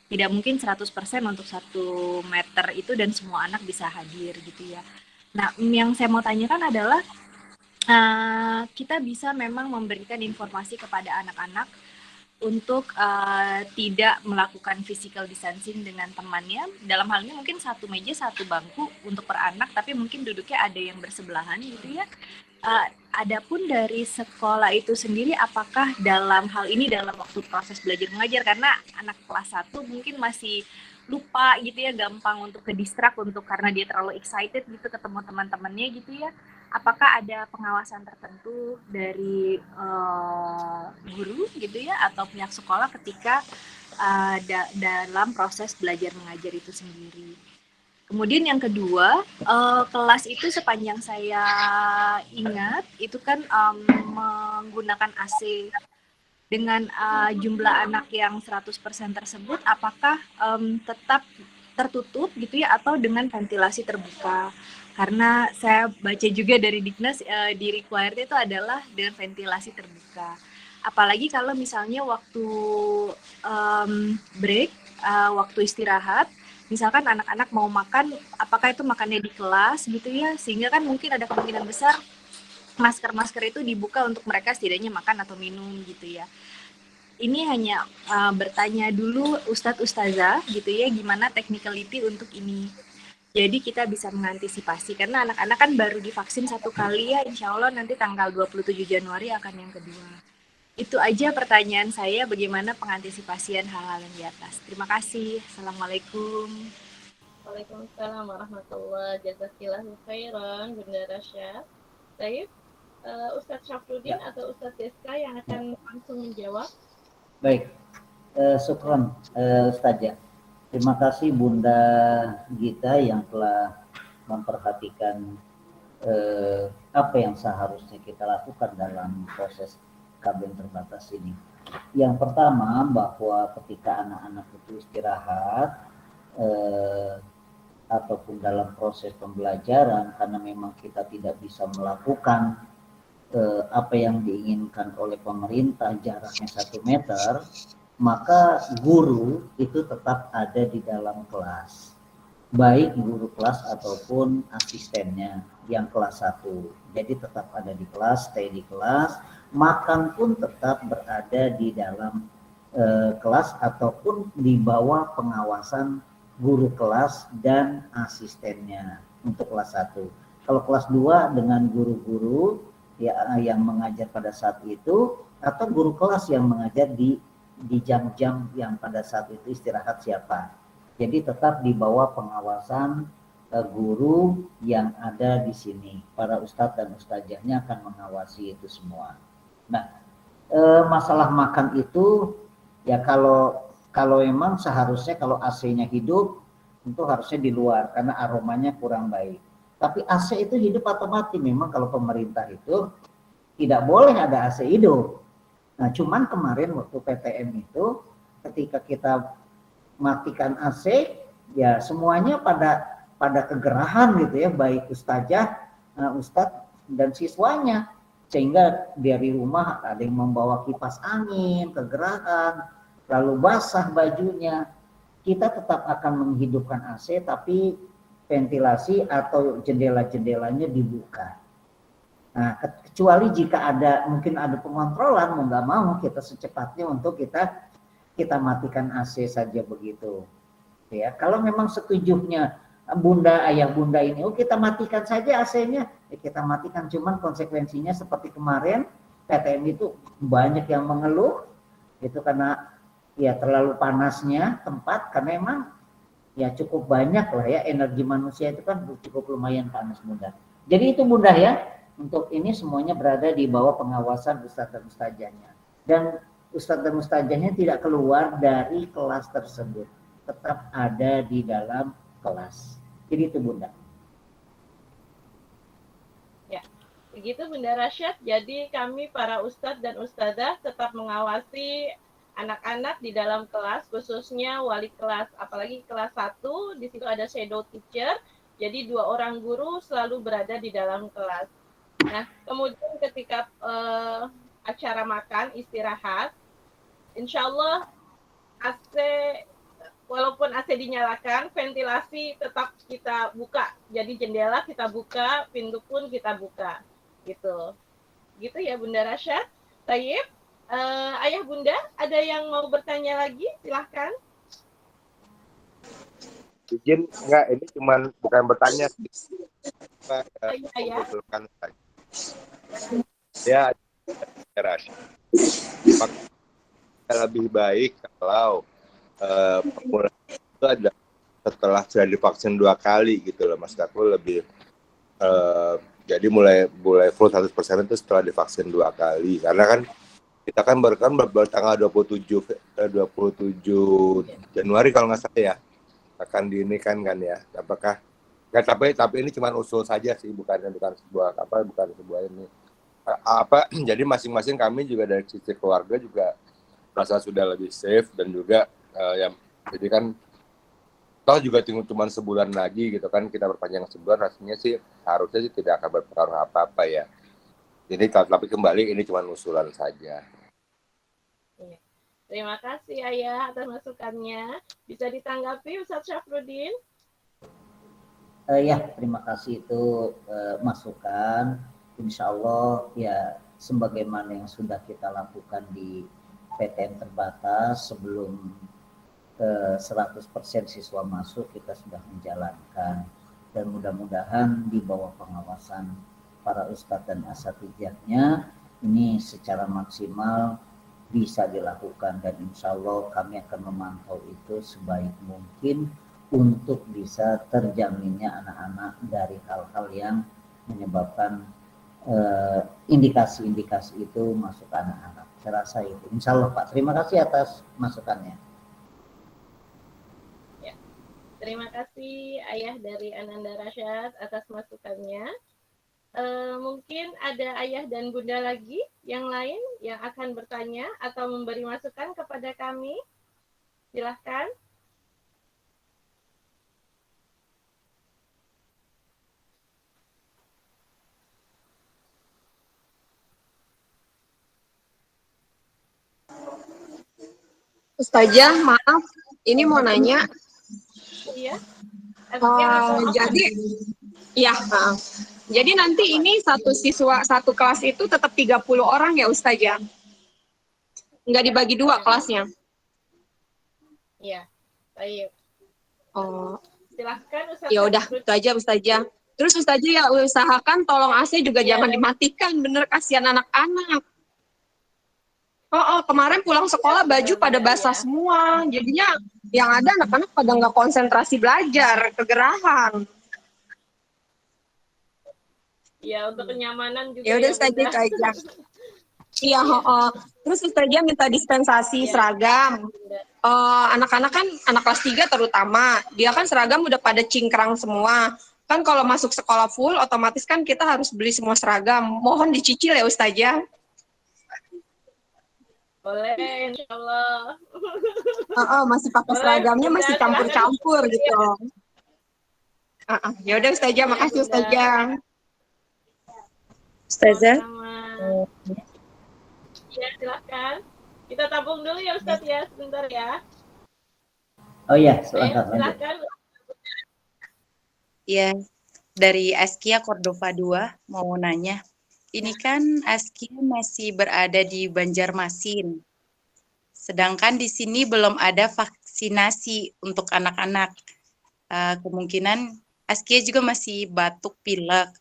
Tidak mungkin 100% untuk 1 meter itu dan semua anak bisa hadir gitu ya. Nah, yang saya mau tanyakan adalah kita bisa memang memberikan informasi kepada anak-anak untuk tidak melakukan physical distancing dengan temannya. Dalam hal ini mungkin 1 meja 1 bangku untuk per anak, tapi mungkin duduknya ada yang bersebelahan gitu ya. Adapun dari sekolah itu sendiri, apakah dalam hal ini dalam waktu proses belajar mengajar, karena anak kelas 1 mungkin masih lupa gitu ya, gampang untuk ke distract untuk karena dia terlalu excited gitu ketemu teman-temannya gitu ya. Apakah ada pengawasan tertentu dari guru gitu ya atau pihak sekolah ketika dalam proses belajar mengajar itu sendiri? Kemudian yang kedua, kelas itu sepanjang saya ingat itu kan menggunakan AC. Dengan jumlah anak yang 100% tersebut, apakah tetap tertutup gitu ya atau dengan ventilasi terbuka? Karena saya baca juga dari Diknas di required itu adalah dengan ventilasi terbuka. Apalagi kalau misalnya waktu break, waktu istirahat, misalkan anak-anak mau makan, apakah itu makannya di kelas gitu ya, sehingga kan mungkin ada kemungkinan besar masker-masker itu dibuka untuk mereka setidaknya makan atau minum gitu ya. Ini hanya bertanya dulu Ustadz Ustazah gitu ya, gimana technicality untuk ini. Jadi kita bisa mengantisipasi, karena anak-anak kan baru divaksin 1 kali ya, insya Allah nanti tanggal 27 Januari akan yang kedua. Itu aja pertanyaan saya, bagaimana pengantisipasian hal-hal yang di atas. Terima kasih. Assalamualaikum. Waalaikumsalam warahmatullahi wabarakatuh. Khairan, Bunda Rasya. Baik, Ustadz Syafruddin atau Ustadz Deska yang akan langsung menjawab. Baik, syukron Ustazah. Terima kasih Bunda Gita yang telah memperhatikan apa yang seharusnya kita lakukan dalam proses kabin terbatas ini. Yang pertama, bahwa ketika anak-anak itu istirahat ataupun dalam proses pembelajaran, karena memang kita tidak bisa melakukan apa yang diinginkan oleh pemerintah, jaraknya 1 meter, maka guru itu tetap ada di dalam kelas, baik guru kelas ataupun asistennya yang kelas 1. Jadi tetap ada di kelas, stay di kelas, makan pun tetap berada di dalam kelas ataupun di bawah pengawasan guru kelas dan asistennya untuk kelas 1. Kalau kelas 2 dengan guru-guru ya, yang mengajar pada saat itu, atau guru kelas yang mengajar di jam-jam yang pada saat itu istirahat siapa. Jadi tetap di bawah pengawasan guru yang ada di sini. Para ustadz dan ustazahnya akan mengawasi itu semua. Nah, masalah makan itu ya kalau memang seharusnya kalau AC-nya hidup, itu harusnya di luar karena aromanya kurang baik. Tapi AC itu hidup atau mati? Memang kalau pemerintah itu tidak boleh ada AC hidup. Nah, cuman kemarin waktu PTM itu ketika kita matikan AC, ya semuanya pada kegerahan gitu ya, baik ustazah, ustadz dan siswanya. Sehingga dari rumah ada yang membawa kipas angin, kegerahan, lalu basah bajunya. Kita tetap akan menghidupkan AC tapi ventilasi atau jendela-jendelanya dibuka. Nah, kecuali jika mungkin ada pengontrolan, mau nggak mau kita secepatnya untuk kita matikan AC saja begitu. Ya, kalau memang setujunya ayah bunda ini, kita matikan saja AC-nya, ya kita matikan. Cuman konsekuensinya seperti kemarin PTM itu banyak yang mengeluh, itu karena ya terlalu panasnya tempat, karena memang ya cukup banyak lah ya, energi manusia itu kan cukup lumayan panas Bunda. Jadi itu Bunda ya, untuk ini semuanya berada di bawah pengawasan ustadz dan ustazahnya. Dan ustadz dan ustazahnya tidak keluar dari kelas tersebut, tetap ada di dalam kelas. Jadi itu Bunda. Ya, begitu Bunda Rasyad. Jadi kami para ustadz dan ustazah tetap mengawasi anak-anak di dalam kelas, khususnya wali kelas, apalagi kelas 1, di situ ada shadow teacher, jadi 2 orang guru selalu berada di dalam kelas. Nah, kemudian ketika acara makan, istirahat, insya Allah AC, walaupun AC dinyalakan, ventilasi tetap kita buka, jadi jendela kita buka, pintu pun kita buka, gitu. Gitu ya Bunda Rasyad. Tayyib. Ayah bunda, ada yang mau bertanya lagi? Silahkan. Izin enggak, ini cuman bukan bertanya sih. Ayah. Ya, lebih baik kalau pemula itu ada setelah sudah divaksin 2 kali gitu loh, Mas Kakul, lebih jadi mulai full 100% itu setelah divaksin 2 kali, karena kan kita kan baru tanggal 27 Januari kalau nggak salah ya akan diinikan kan ya. Apakah nggak, tapi ini cuma usul saja sih, bukan sebuah ini jadi masing-masing kami juga dari sisi keluarga juga merasa sudah lebih safe, dan juga jadi kan toh juga cuma sebulan lagi gitu kan, kita berpanjang sebulan, rasanya sih harusnya sih tidak akan berpengaruh apa-apa ya. Jadi tapi kembali ini cuma usulan saja. Terima kasih Ayah atas masukannya. Bisa ditanggapi Ustaz Syafruddin? Ya, terima kasih itu masukan. Insya Allah ya sebagaimana yang sudah kita lakukan di PTN terbatas sebelum 100% siswa masuk kita sudah menjalankan, dan mudah-mudahan di bawah pengawasan para ustadz dan asatidjahnya ini secara maksimal bisa dilakukan, dan insya Allah kami akan memantau itu sebaik mungkin untuk bisa terjaminnya anak-anak dari hal-hal yang menyebabkan indikasi-indikasi itu masuk ke anak-anak. Saya rasa itu. Insya Allah Pak. Terima kasih atas masukannya. Ya. Terima kasih Ayah dari Ananda Rasyad atas masukannya. Mungkin ada Ayah dan Bunda lagi yang lain yang akan bertanya atau memberi masukan kepada kami. Silahkan. Ustazah, maaf, ini mau nanya. Iya. Jadi, ya, jadi nanti ini satu siswa, satu kelas itu tetap 30 orang ya Ustazah? Nggak dibagi dua kelasnya? Iya, baik. Oh, Silahkan Ustaz. ya udah, itu aja Ustazah. Terus Ustazah ya usahakan tolong AC juga jangan dimatikan, bener kasihan anak-anak. Kemarin pulang sekolah baju pada basah semua, jadinya yang ada anak-anak pada nggak konsentrasi belajar, kegerahan. Ya, untuk kenyamanan juga ya udah ya, Ustazah Bunda. itu aja. Iya, terus Ustazah minta dispensasi seragam. Anak-anak kan anak kelas 3 terutama, dia kan seragam udah pada cingkrang semua. Kan kalau masuk sekolah full, otomatis kan kita harus beli semua seragam. Mohon dicicil ya Ustazah. Boleh, insya Allah. Masih pakai seragamnya, masih campur-campur gitu. Ya udah Ustazah, makasih Ustazah. Ustazah. Ya, silakan. Kita tabung dulu ya Ustaz ya, sebentar ya. Oh iya, silakan. Ya, dari Askia Cordova 2 mau nanya. Ini kan Askia masih berada di Banjarmasin. Sedangkan di sini belum ada vaksinasi untuk anak-anak. Kemungkinan Askia juga masih batuk pilek.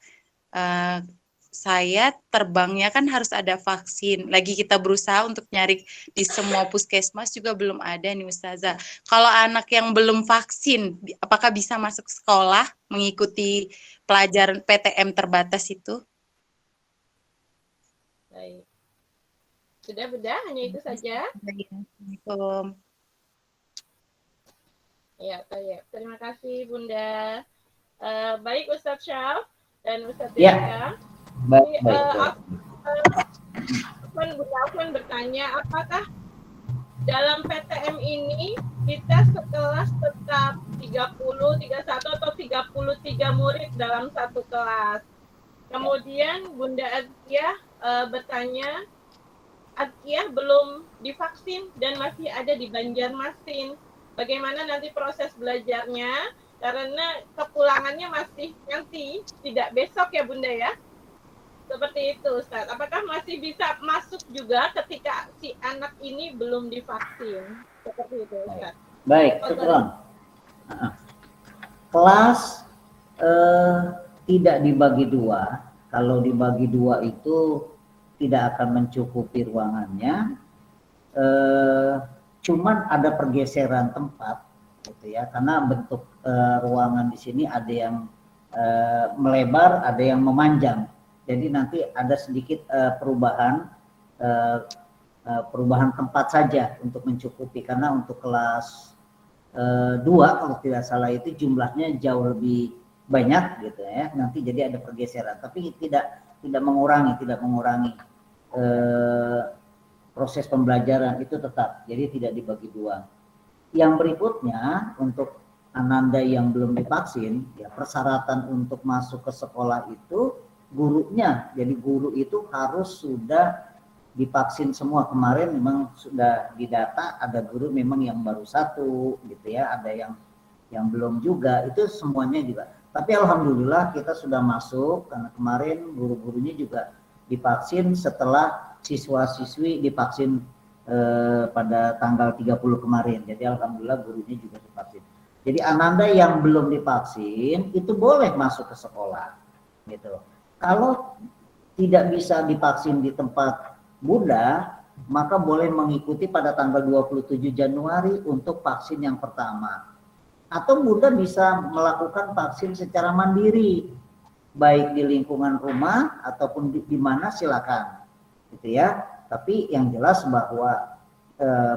Saya terbangnya kan harus ada vaksin. Lagi kita berusaha untuk nyari di semua puskesmas juga belum ada nih Ustazah. Kalau anak yang belum vaksin, apakah bisa masuk sekolah mengikuti pelajaran PTM terbatas itu? Baik. Sudah Bunda, hanya itu saja. Assalamualaikum. Ya, baik. Terima kasih Bunda. Baik Ustaz Syaf dan Ustaz Ya. Baik. Bunda Afwan bertanya, apakah dalam PTM ini kita sekelas tetap 30, 31 atau 33 murid dalam satu kelas? Kemudian Bunda Azkiah bertanya, Azkiah belum divaksin dan masih ada di Banjarmasin. Bagaimana nanti proses belajarnya? Karena kepulangannya masih nanti, tidak besok ya Bunda ya? Seperti itu Ustaz. Apakah masih bisa masuk juga ketika si anak ini belum divaksin? Seperti itu Ustaz. Baik, syukron. Kelas tidak dibagi dua. Kalau dibagi dua itu tidak akan mencukupi ruangannya. Cuman ada pergeseran tempat, gitu ya. Karena bentuk ruangan di sini ada yang melebar, ada yang memanjang. Jadi nanti ada sedikit perubahan tempat saja untuk mencukupi, karena untuk kelas 2 kalau tidak salah itu jumlahnya jauh lebih banyak gitu ya. Nanti jadi ada pergeseran, tapi tidak mengurangi proses pembelajaran itu tetap. Jadi tidak dibagi dua. Yang berikutnya untuk Ananda yang belum divaksin, ya persyaratan untuk masuk ke sekolah itu gurunya. Jadi guru itu harus sudah divaksin semua. Kemarin memang sudah didata ada guru memang yang baru 1 gitu ya, ada yang belum juga, itu semuanya juga. Tapi alhamdulillah kita sudah masuk karena kemarin guru-gurunya juga divaksin setelah siswa-siswi divaksin pada tanggal 30 kemarin. Jadi alhamdulillah gurunya juga divaksin. Jadi Ananda yang belum divaksin itu boleh masuk ke sekolah gitu. Kalau tidak bisa divaksin di tempat Bunda, maka boleh mengikuti pada tanggal 27 Januari untuk vaksin yang pertama. Atau Bunda bisa melakukan vaksin secara mandiri, baik di lingkungan rumah ataupun di mana silakan, gitu ya. Tapi yang jelas bahwa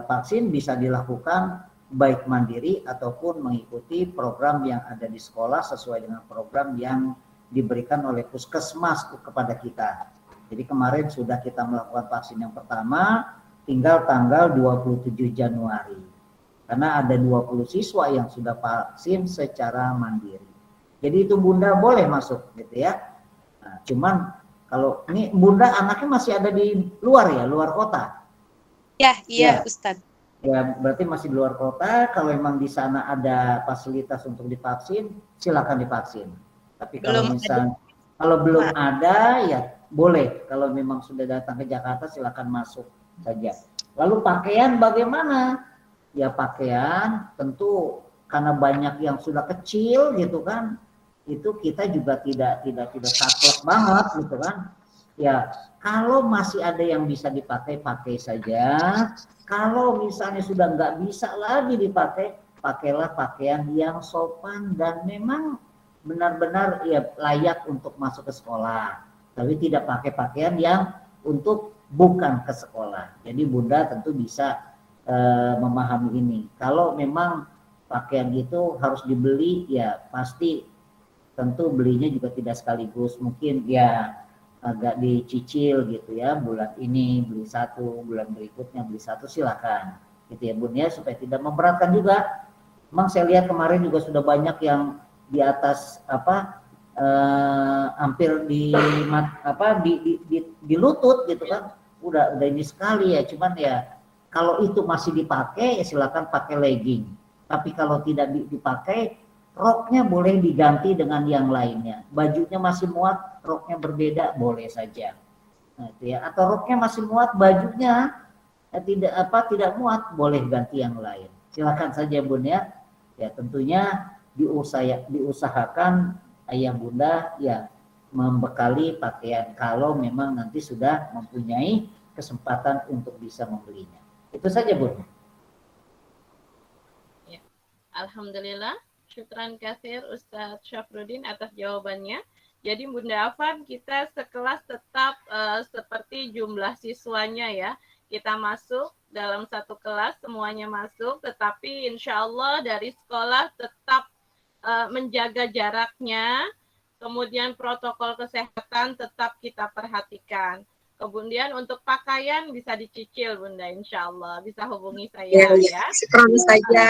vaksin bisa dilakukan baik mandiri ataupun mengikuti program yang ada di sekolah sesuai dengan program yang diberikan oleh puskesmas kepada kita. Jadi kemarin sudah kita melakukan vaksin yang pertama, tinggal tanggal 27 Januari. Karena ada 20 siswa yang sudah vaksin secara mandiri. Jadi itu Bunda boleh masuk gitu ya. Nah, cuman kalau ini Bunda anaknya masih ada di luar ya, luar kota. Ya, iya Ya. Ustadz. Ya, berarti masih di luar kota. Kalau memang di sana ada fasilitas untuk divaksin, silakan divaksin. Tapi kalau misalnya kalau belum ada ya boleh. Kalau memang sudah datang ke Jakarta silakan masuk saja. Lalu pakaian bagaimana? Ya pakaian tentu karena banyak yang sudah kecil gitu kan. Itu kita juga tidak saklek banget gitu kan. Ya, kalau masih ada yang bisa dipakai, pakai saja. Kalau misalnya sudah nggak bisa lagi dipakai, pakailah pakaian yang sopan dan memang benar-benar ya layak untuk masuk ke sekolah. Tapi tidak pakai pakaian yang untuk bukan ke sekolah. Jadi Bunda tentu bisa memahami ini. Kalau memang pakaian itu harus dibeli, ya pasti tentu belinya juga tidak sekaligus. Mungkin ya agak dicicil gitu ya, bulan ini beli 1, bulan berikutnya beli 1, silakan gitu ya Bun ya, supaya tidak memberatkan juga. Memang saya lihat kemarin juga sudah banyak yang di atas hampir di lutut gitu kan, udah ini sekali ya. Cuman ya kalau itu masih dipakai ya silakan pakai legging, tapi kalau tidak dipakai, roknya boleh diganti dengan yang lainnya. Bajunya masih muat, roknya berbeda, boleh saja. Nah, itu ya. Atau roknya masih muat, bajunya tidak muat, boleh ganti yang lain. Silakan saja Bun ya. Ya tentunya diusahakan ayah bunda ya membekali pakaian kalau memang nanti sudah mempunyai kesempatan untuk bisa membelinya. Itu saja Bun. Ya. Alhamdulillah. Syukran katsir Ustadz Syafruddin atas jawabannya. Jadi Bunda Afan, kita sekelas tetap seperti jumlah siswanya ya. Kita masuk dalam satu kelas, semuanya masuk, tetapi insya Allah dari sekolah tetap menjaga jaraknya, kemudian protokol kesehatan tetap kita perhatikan. Kemudian untuk pakaian bisa dicicil Bunda, insya Allah. Bisa hubungi saya ya. Syukran saja.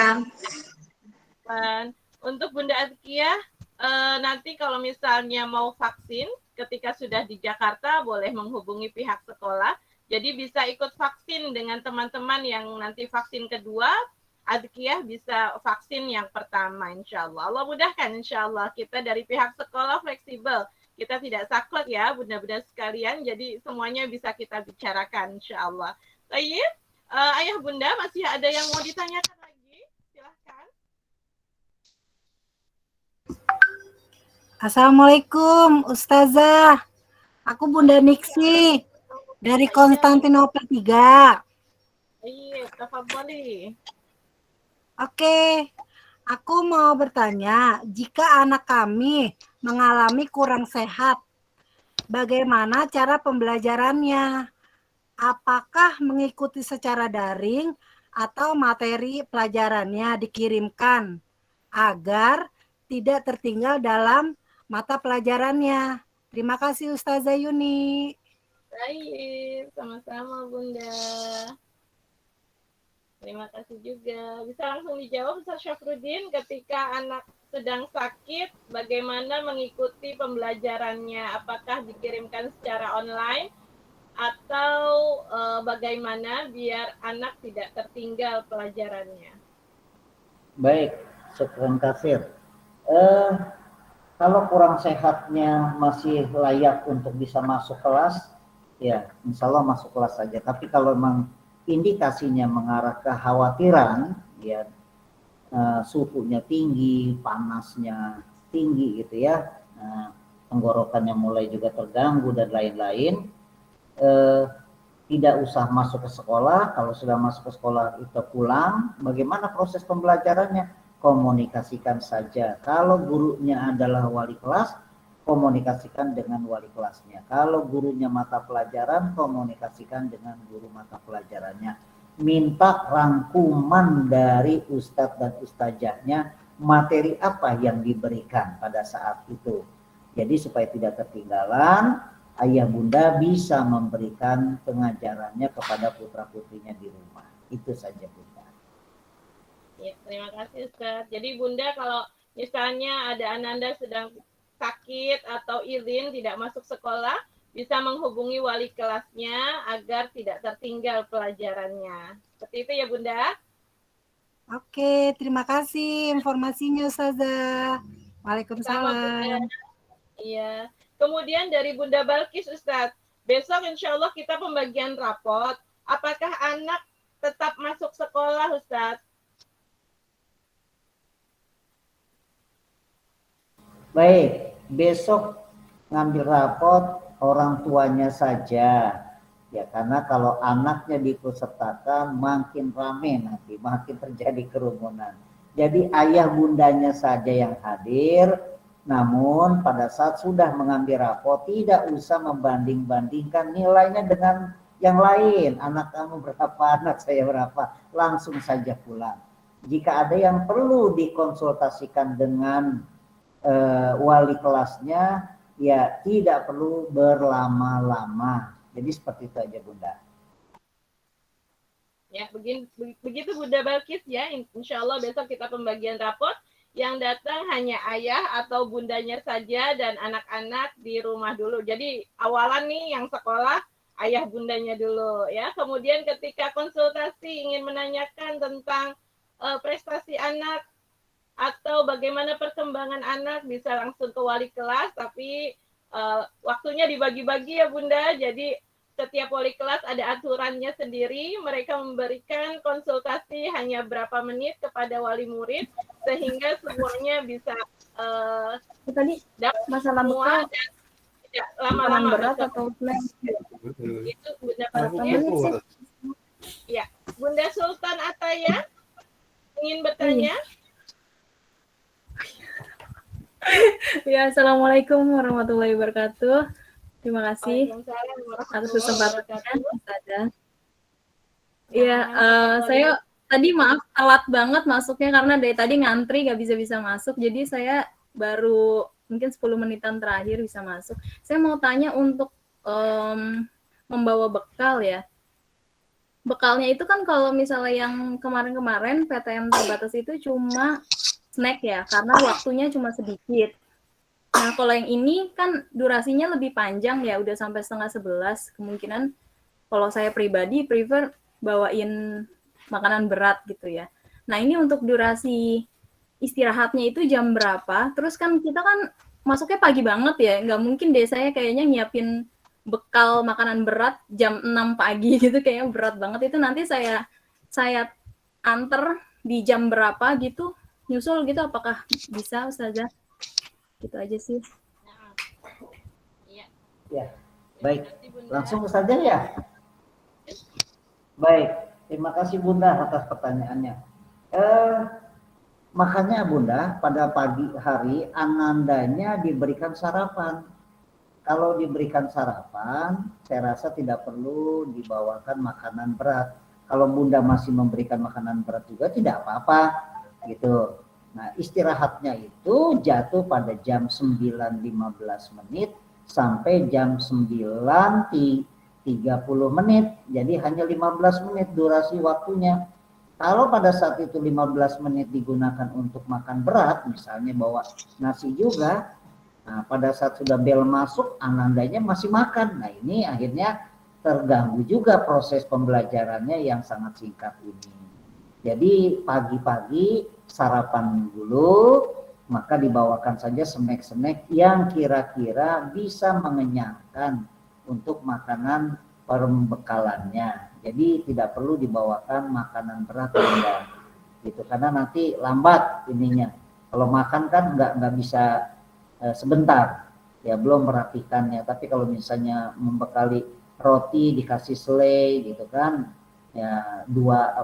Untuk Bunda Azkiyah, nanti kalau misalnya mau vaksin ketika sudah di Jakarta boleh menghubungi pihak sekolah. Jadi bisa ikut vaksin dengan teman-teman yang nanti vaksin kedua. Azkiyah bisa vaksin yang pertama insya Allah. Allah mudahkan insya Allah. Kita dari pihak sekolah fleksibel. Kita tidak saklek ya bunda-bunda sekalian. Jadi semuanya bisa kita bicarakan insya Allah. Baik, ayah bunda masih ada yang mau ditanyakan lagi? Silahkan. Assalamualaikum Ustazah. Aku Bunda Niksi dari Konstantinopel 3. Iya, tafadhali. Oke, aku mau bertanya, jika anak kami mengalami kurang sehat, bagaimana cara pembelajarannya? Apakah mengikuti secara daring atau materi pelajarannya dikirimkan agar tidak tertinggal dalam mata pelajarannya? Terima kasih Ustazah Yuni. Baik, sama-sama Bunda. Terima kasih juga. Bisa langsung dijawab Ustaz Syafruddin, ketika anak sedang sakit, bagaimana mengikuti pembelajarannya? Apakah dikirimkan secara online atau bagaimana biar anak tidak tertinggal pelajarannya? Baik, syukran kasir. Kalau kurang sehatnya masih layak untuk bisa masuk kelas, ya insya Allah masuk kelas saja. Tapi kalau memang indikasinya mengarah ke kekhawatiran, ya suhunya tinggi, panasnya tinggi gitu ya, tenggorokannya mulai juga terganggu dan lain-lain, tidak usah masuk ke sekolah. Kalau sudah masuk ke sekolah itu pulang. Bagaimana proses pembelajarannya? Komunikasikan saja. Kalau gurunya adalah wali kelas, komunikasikan dengan wali kelasnya. Kalau gurunya mata pelajaran, komunikasikan dengan guru mata pelajarannya. Minta rangkuman dari ustadz dan ustazahnya, materi apa yang diberikan pada saat itu. Jadi supaya tidak ketinggalan, ayah bunda bisa memberikan pengajarannya kepada putra-putrinya di rumah. Itu saja bunda. Ya, terima kasih Ustaz. Jadi bunda kalau misalnya ada ananda sedang sakit atau izin tidak masuk sekolah, bisa menghubungi wali kelasnya agar tidak tertinggal pelajarannya. Seperti itu ya bunda. Oke, terima kasih informasinya Ustazah. Waalaikumsalam. Iya. Kemudian dari Bunda Balkis Ustaz, besok insya Allah kita pembagian rapot. Apakah anak tetap masuk sekolah Ustaz? Baik, besok ngambil rapot orang tuanya saja. Ya, karena kalau anaknya diikutsertakan makin rame nanti, makin terjadi kerumunan. Jadi ayah bundanya saja yang hadir, namun pada saat sudah mengambil rapot tidak usah membanding-bandingkan nilainya dengan yang lain. Anak kamu berapa, anak saya berapa, langsung saja pulang. Jika ada yang perlu dikonsultasikan dengan wali kelasnya, ya tidak perlu berlama-lama. Jadi seperti itu aja bunda. Ya, begitu Bunda Balkis ya. Insya Allah besok kita pembagian rapot. Yang datang hanya ayah atau bundanya saja dan anak-anak di rumah dulu. Jadi awalan nih yang sekolah ayah bundanya dulu ya. Kemudian ketika konsultasi ingin menanyakan tentang prestasi anak atau bagaimana perkembangan anak, bisa langsung ke wali kelas, tapi waktunya dibagi-bagi ya bunda. Jadi setiap wali kelas ada aturannya sendiri, mereka memberikan konsultasi hanya berapa menit kepada wali murid, sehingga semuanya bisa tadi masalah semua dan tidak lama-lama berat atau itu bunda Balkis. Ya, Bunda Sultan Ataya ingin bertanya. Ya, assalamualaikum warahmatullahi wabarakatuh. Terima kasih atas kesempatannya. Iya, saya tadi maaf telat banget masuknya karena dari tadi ngantri nggak bisa masuk. Jadi saya baru mungkin 10 menitan terakhir bisa masuk. Saya mau tanya untuk membawa bekal ya. Bekalnya itu kan kalau misalnya yang kemarin-kemarin PTM terbatas itu cuma snack ya, karena waktunya cuma sedikit. Nah, kalau yang ini kan durasinya lebih panjang ya, udah sampai 10:30. Kemungkinan kalau saya pribadi prefer bawain makanan berat gitu ya. Nah, ini untuk durasi istirahatnya itu jam berapa? Terus kan kita kan masuknya pagi banget ya, nggak mungkin deh saya kayaknya nyiapin bekal makanan berat jam 6 pagi gitu, kayaknya berat banget. Itu nanti saya anter di jam berapa gitu, nyusul gitu, apakah bisa Ustazah? Gitu aja sih. Ya, baik. Langsung saja ya. Baik, terima kasih Bunda atas pertanyaannya. Makanya Bunda, pada pagi hari anandanya diberikan sarapan. Kalau diberikan sarapan, saya rasa tidak perlu dibawakan makanan berat. Kalau Bunda masih memberikan makanan berat juga tidak apa-apa gitu. Nah, istirahatnya itu jatuh pada jam 9.15 menit sampai jam 9.30 menit. Jadi hanya 15 menit durasi waktunya. Kalau pada saat itu 15 menit digunakan untuk makan berat, misalnya bawa nasi juga, nah pada saat sudah bel masuk, anandanya masih makan. Nah ini akhirnya terganggu juga proses pembelajarannya yang sangat singkat ini. Jadi pagi-pagi sarapan dulu, maka dibawakan saja snack-snack yang kira-kira bisa mengenyangkan untuk makanan pembekalannya. Jadi tidak perlu dibawakan makanan berat Bunda. Gitu, karena nanti lambat ininya. Kalau makan kan nggak bisa sebentar, ya belum merapikannya. Tapi kalau misalnya membekali roti dikasih selai gitu kan, ya dua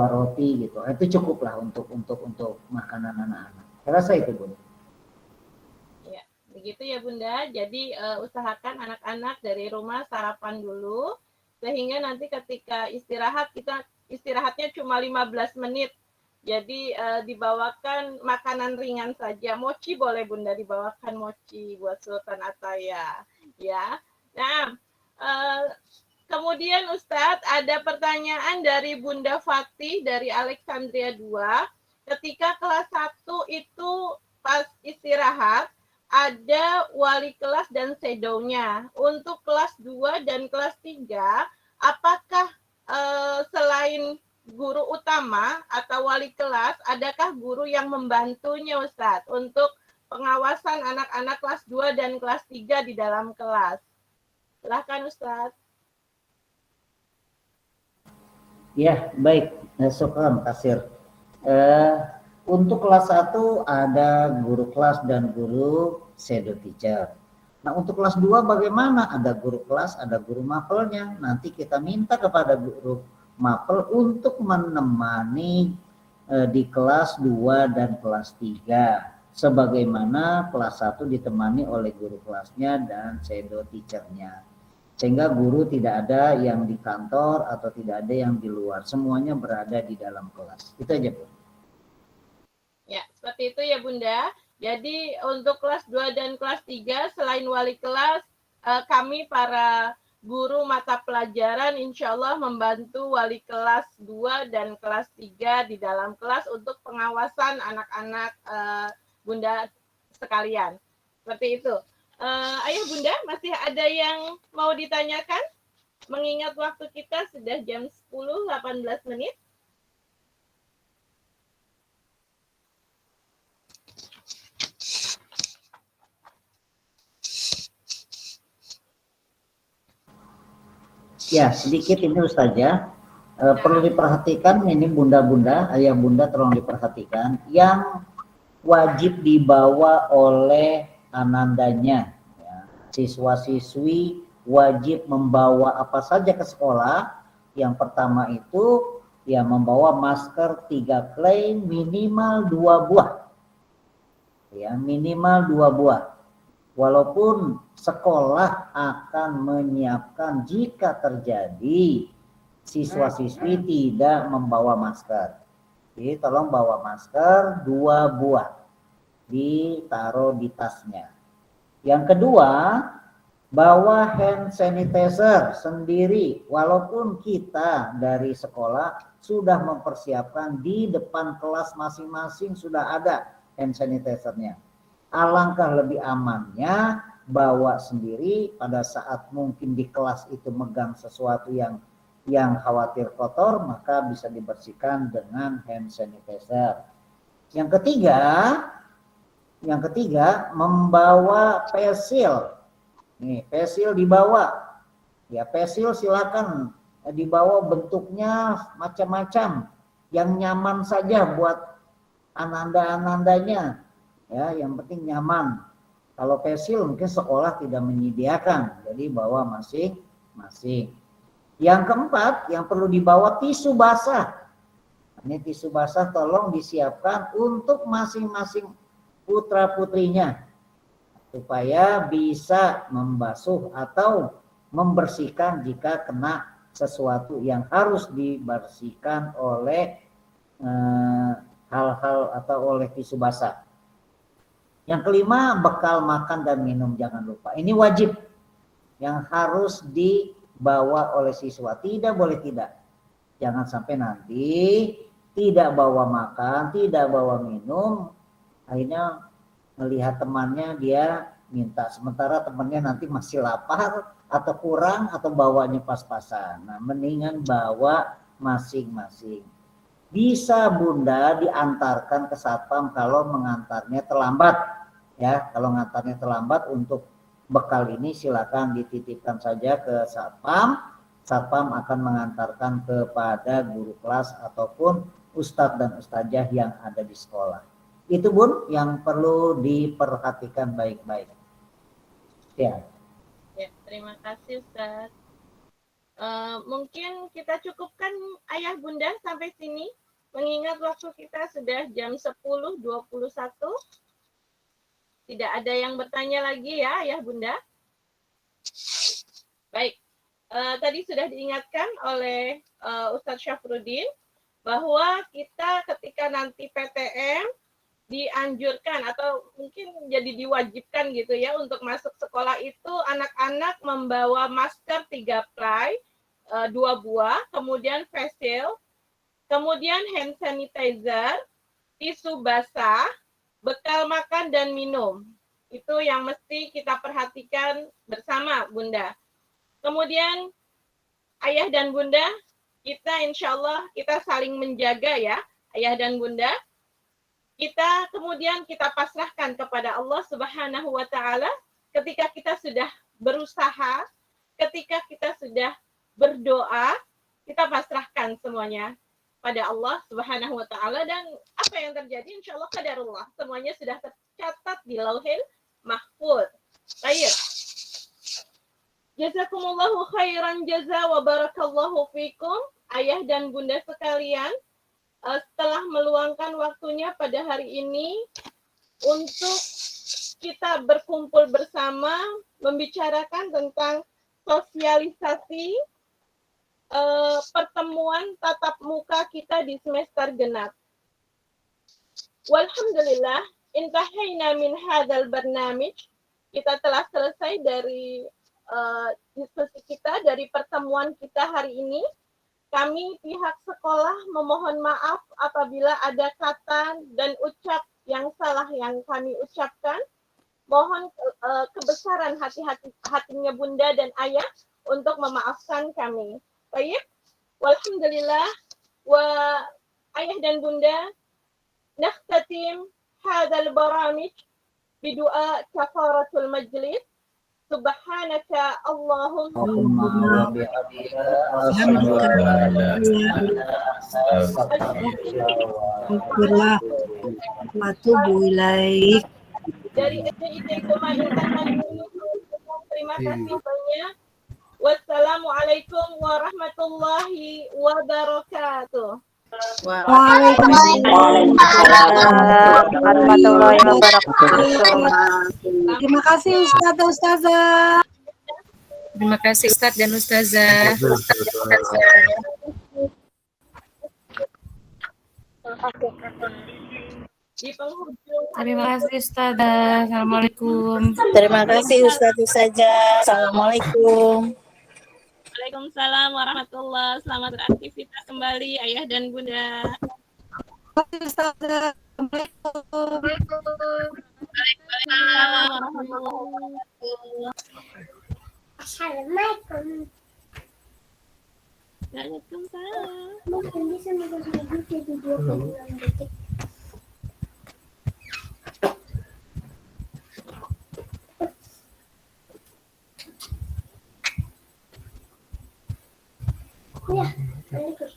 roti gitu, itu cukup lah untuk makanan anak-anak. Saya rasa itu Bunda. Ya, begitu ya Bunda. Jadi usahakan anak-anak dari rumah sarapan dulu, sehingga nanti ketika istirahat kita istirahatnya cuma 15 menit. Jadi dibawakan makanan ringan saja. Mochi boleh Bunda, dibawakan mochi buat Sultan Ataya. Ya. Nah, kemudian Ustadz ada pertanyaan dari Bunda Fatih dari Alexandria 2. Ketika kelas 1 itu pas istirahat, ada wali kelas dan shadownya. Untuk kelas 2 dan kelas 3, apakah selain guru utama atau wali kelas, adakah guru yang membantunya Ustadz untuk pengawasan anak-anak kelas 2 dan kelas 3 di dalam kelas? Silahkan Ustadz. Ya, baik. Syukran kasir. Untuk kelas 1 ada guru kelas dan guru shadow teacher. Nah, untuk kelas 2 bagaimana? Ada guru kelas, ada guru mapelnya. Nanti kita minta kepada guru mapel untuk menemani di kelas 2 dan kelas 3. Sebagaimana kelas 1 ditemani oleh guru kelasnya dan shadow teachernya. Sehingga guru tidak ada yang di kantor atau tidak ada yang di luar. Semuanya berada di dalam kelas. Itu aja, Bu. Ya, seperti itu ya Bunda. Jadi untuk kelas 2 dan kelas 3 selain wali kelas, kami para guru mata pelajaran insya Allah membantu wali kelas 2 dan kelas 3 di dalam kelas untuk pengawasan anak-anak Bunda sekalian. Seperti itu. Ayah Bunda, masih ada yang mau ditanyakan? Mengingat waktu kita sudah jam 10.18 menit. Ya, sedikit ini Ustazah. Perlu diperhatikan ini bunda-bunda, ayah bunda tolong diperhatikan. Yang wajib dibawa oleh anandanya. Ya. Siswa-siswi wajib membawa apa saja ke sekolah. Yang pertama itu ya membawa masker 3 klei minimal 2 buah. Ya, minimal 2 buah. Walaupun sekolah akan menyiapkan jika terjadi siswa-siswi tidak membawa masker. Jadi tolong bawa masker 2 buah. Ditaruh di tasnya. Yang kedua, bawa hand sanitizer sendiri. Walaupun kita dari sekolah sudah mempersiapkan di depan kelas masing-masing sudah ada hand sanitizer-nya. Alangkah lebih amannya bawa sendiri pada saat mungkin di kelas itu megang sesuatu yang khawatir kotor, maka bisa dibersihkan dengan hand sanitizer. Yang ketiga membawa pensil. Nih, pensil dibawa. Ya, pensil silakan dibawa, bentuknya macam-macam yang nyaman saja buat ananda-anandanya. Ya, yang penting nyaman. Kalau pensil mungkin sekolah tidak menyediakan, jadi bawa masing-masing. Yang keempat, yang perlu dibawa tisu basah. Ini tisu basah tolong disiapkan untuk masing-masing putra-putrinya supaya bisa membasuh atau membersihkan jika kena sesuatu yang harus dibersihkan oleh hal-hal atau oleh tisu basah. Yang kelima, bekal makan dan minum jangan lupa. Ini wajib yang harus dibawa oleh siswa. Tidak boleh tidak. Jangan sampai nanti tidak bawa makan, tidak bawa minum, akhirnya melihat temannya dia minta. Sementara temannya nanti masih lapar, atau kurang atau bawanya pas-pasan. Nah, mendingan bawa masing-masing. Bisa Bunda diantarkan ke satpam kalau mengantarnya terlambat. Ya, kalau mengantarnya terlambat untuk bekal ini silakan dititipkan saja ke satpam. Satpam akan mengantarkan kepada guru kelas ataupun ustadz dan ustazah yang ada di sekolah. Itu Bun yang perlu diperhatikan baik-baik. Ya. Ya, terima kasih Ustaz. Mungkin kita cukupkan Ayah Bunda sampai sini, mengingat waktu kita sudah jam 10.21. Tidak ada yang bertanya lagi ya Ayah Bunda? Baik, tadi sudah diingatkan oleh Ustadz Syafruddin bahwa kita ketika nanti PTM dianjurkan atau mungkin jadi diwajibkan gitu ya untuk masuk sekolah itu anak-anak membawa masker 3 ply, 2 buah, kemudian face shield, kemudian hand sanitizer, tisu basah, bekal makan dan minum. Itu yang mesti kita perhatikan bersama Bunda. Kemudian Ayah dan Bunda, kita insya Allah kita saling menjaga ya Ayah dan Bunda. Kemudian kita pasrahkan kepada Allah Subhanahu wa Ta'ala ketika kita sudah berusaha, ketika kita sudah berdoa, kita pasrahkan semuanya pada Allah Subhanahu wa Ta'ala, dan apa yang terjadi insya Allah qadarullah, semuanya sudah tercatat di Lauhil Mahfuz. Baik. Jazakumullahu khairan jaza wa barakallahu fikum Ayah dan Bunda sekalian. Setelah meluangkan waktunya pada hari ini untuk kita berkumpul bersama membicarakan tentang sosialisasi pertemuan tatap muka kita di semester genap. Walhamdulillah, intahayna min hadzal barnamij. Kita telah selesai dari diskusi kita, dari pertemuan kita hari ini. Kami pihak sekolah memohon maaf apabila ada kata dan ucap yang salah yang kami ucapkan. Mohon kebesaran hatinya Bunda dan Ayah untuk memaafkan kami. Baik, walhamdulillah wa Ayah dan Bunda, nakhtatim hadzal baramij bidua kafaratul majlis. Subhanaka Allahumma wa bihamdika dari SDIT Gema Intan. Terima kasih banyak. Wassalamualaikum warahmatullahi wabarakatuh. Waalaikumsalam warahmatullahi wabarakatuh. Terima kasih Ustaz dan Ustazah. Terima kasih Ustaz dan Ustazah. Di penghujung. Terima kasih Ustazah. Assalamualaikum. Terima kasih Ustaz Ustazah. Assalamualaikum. Waalaikumsalam warahmatullahi. Selamat beraktivitas kembali Ayah dan Bunda. Assalamualaikum. Assalamualaikum. Waalaikumsalam. Mungkin bisa mengambil video 26 detik. Ya, balik.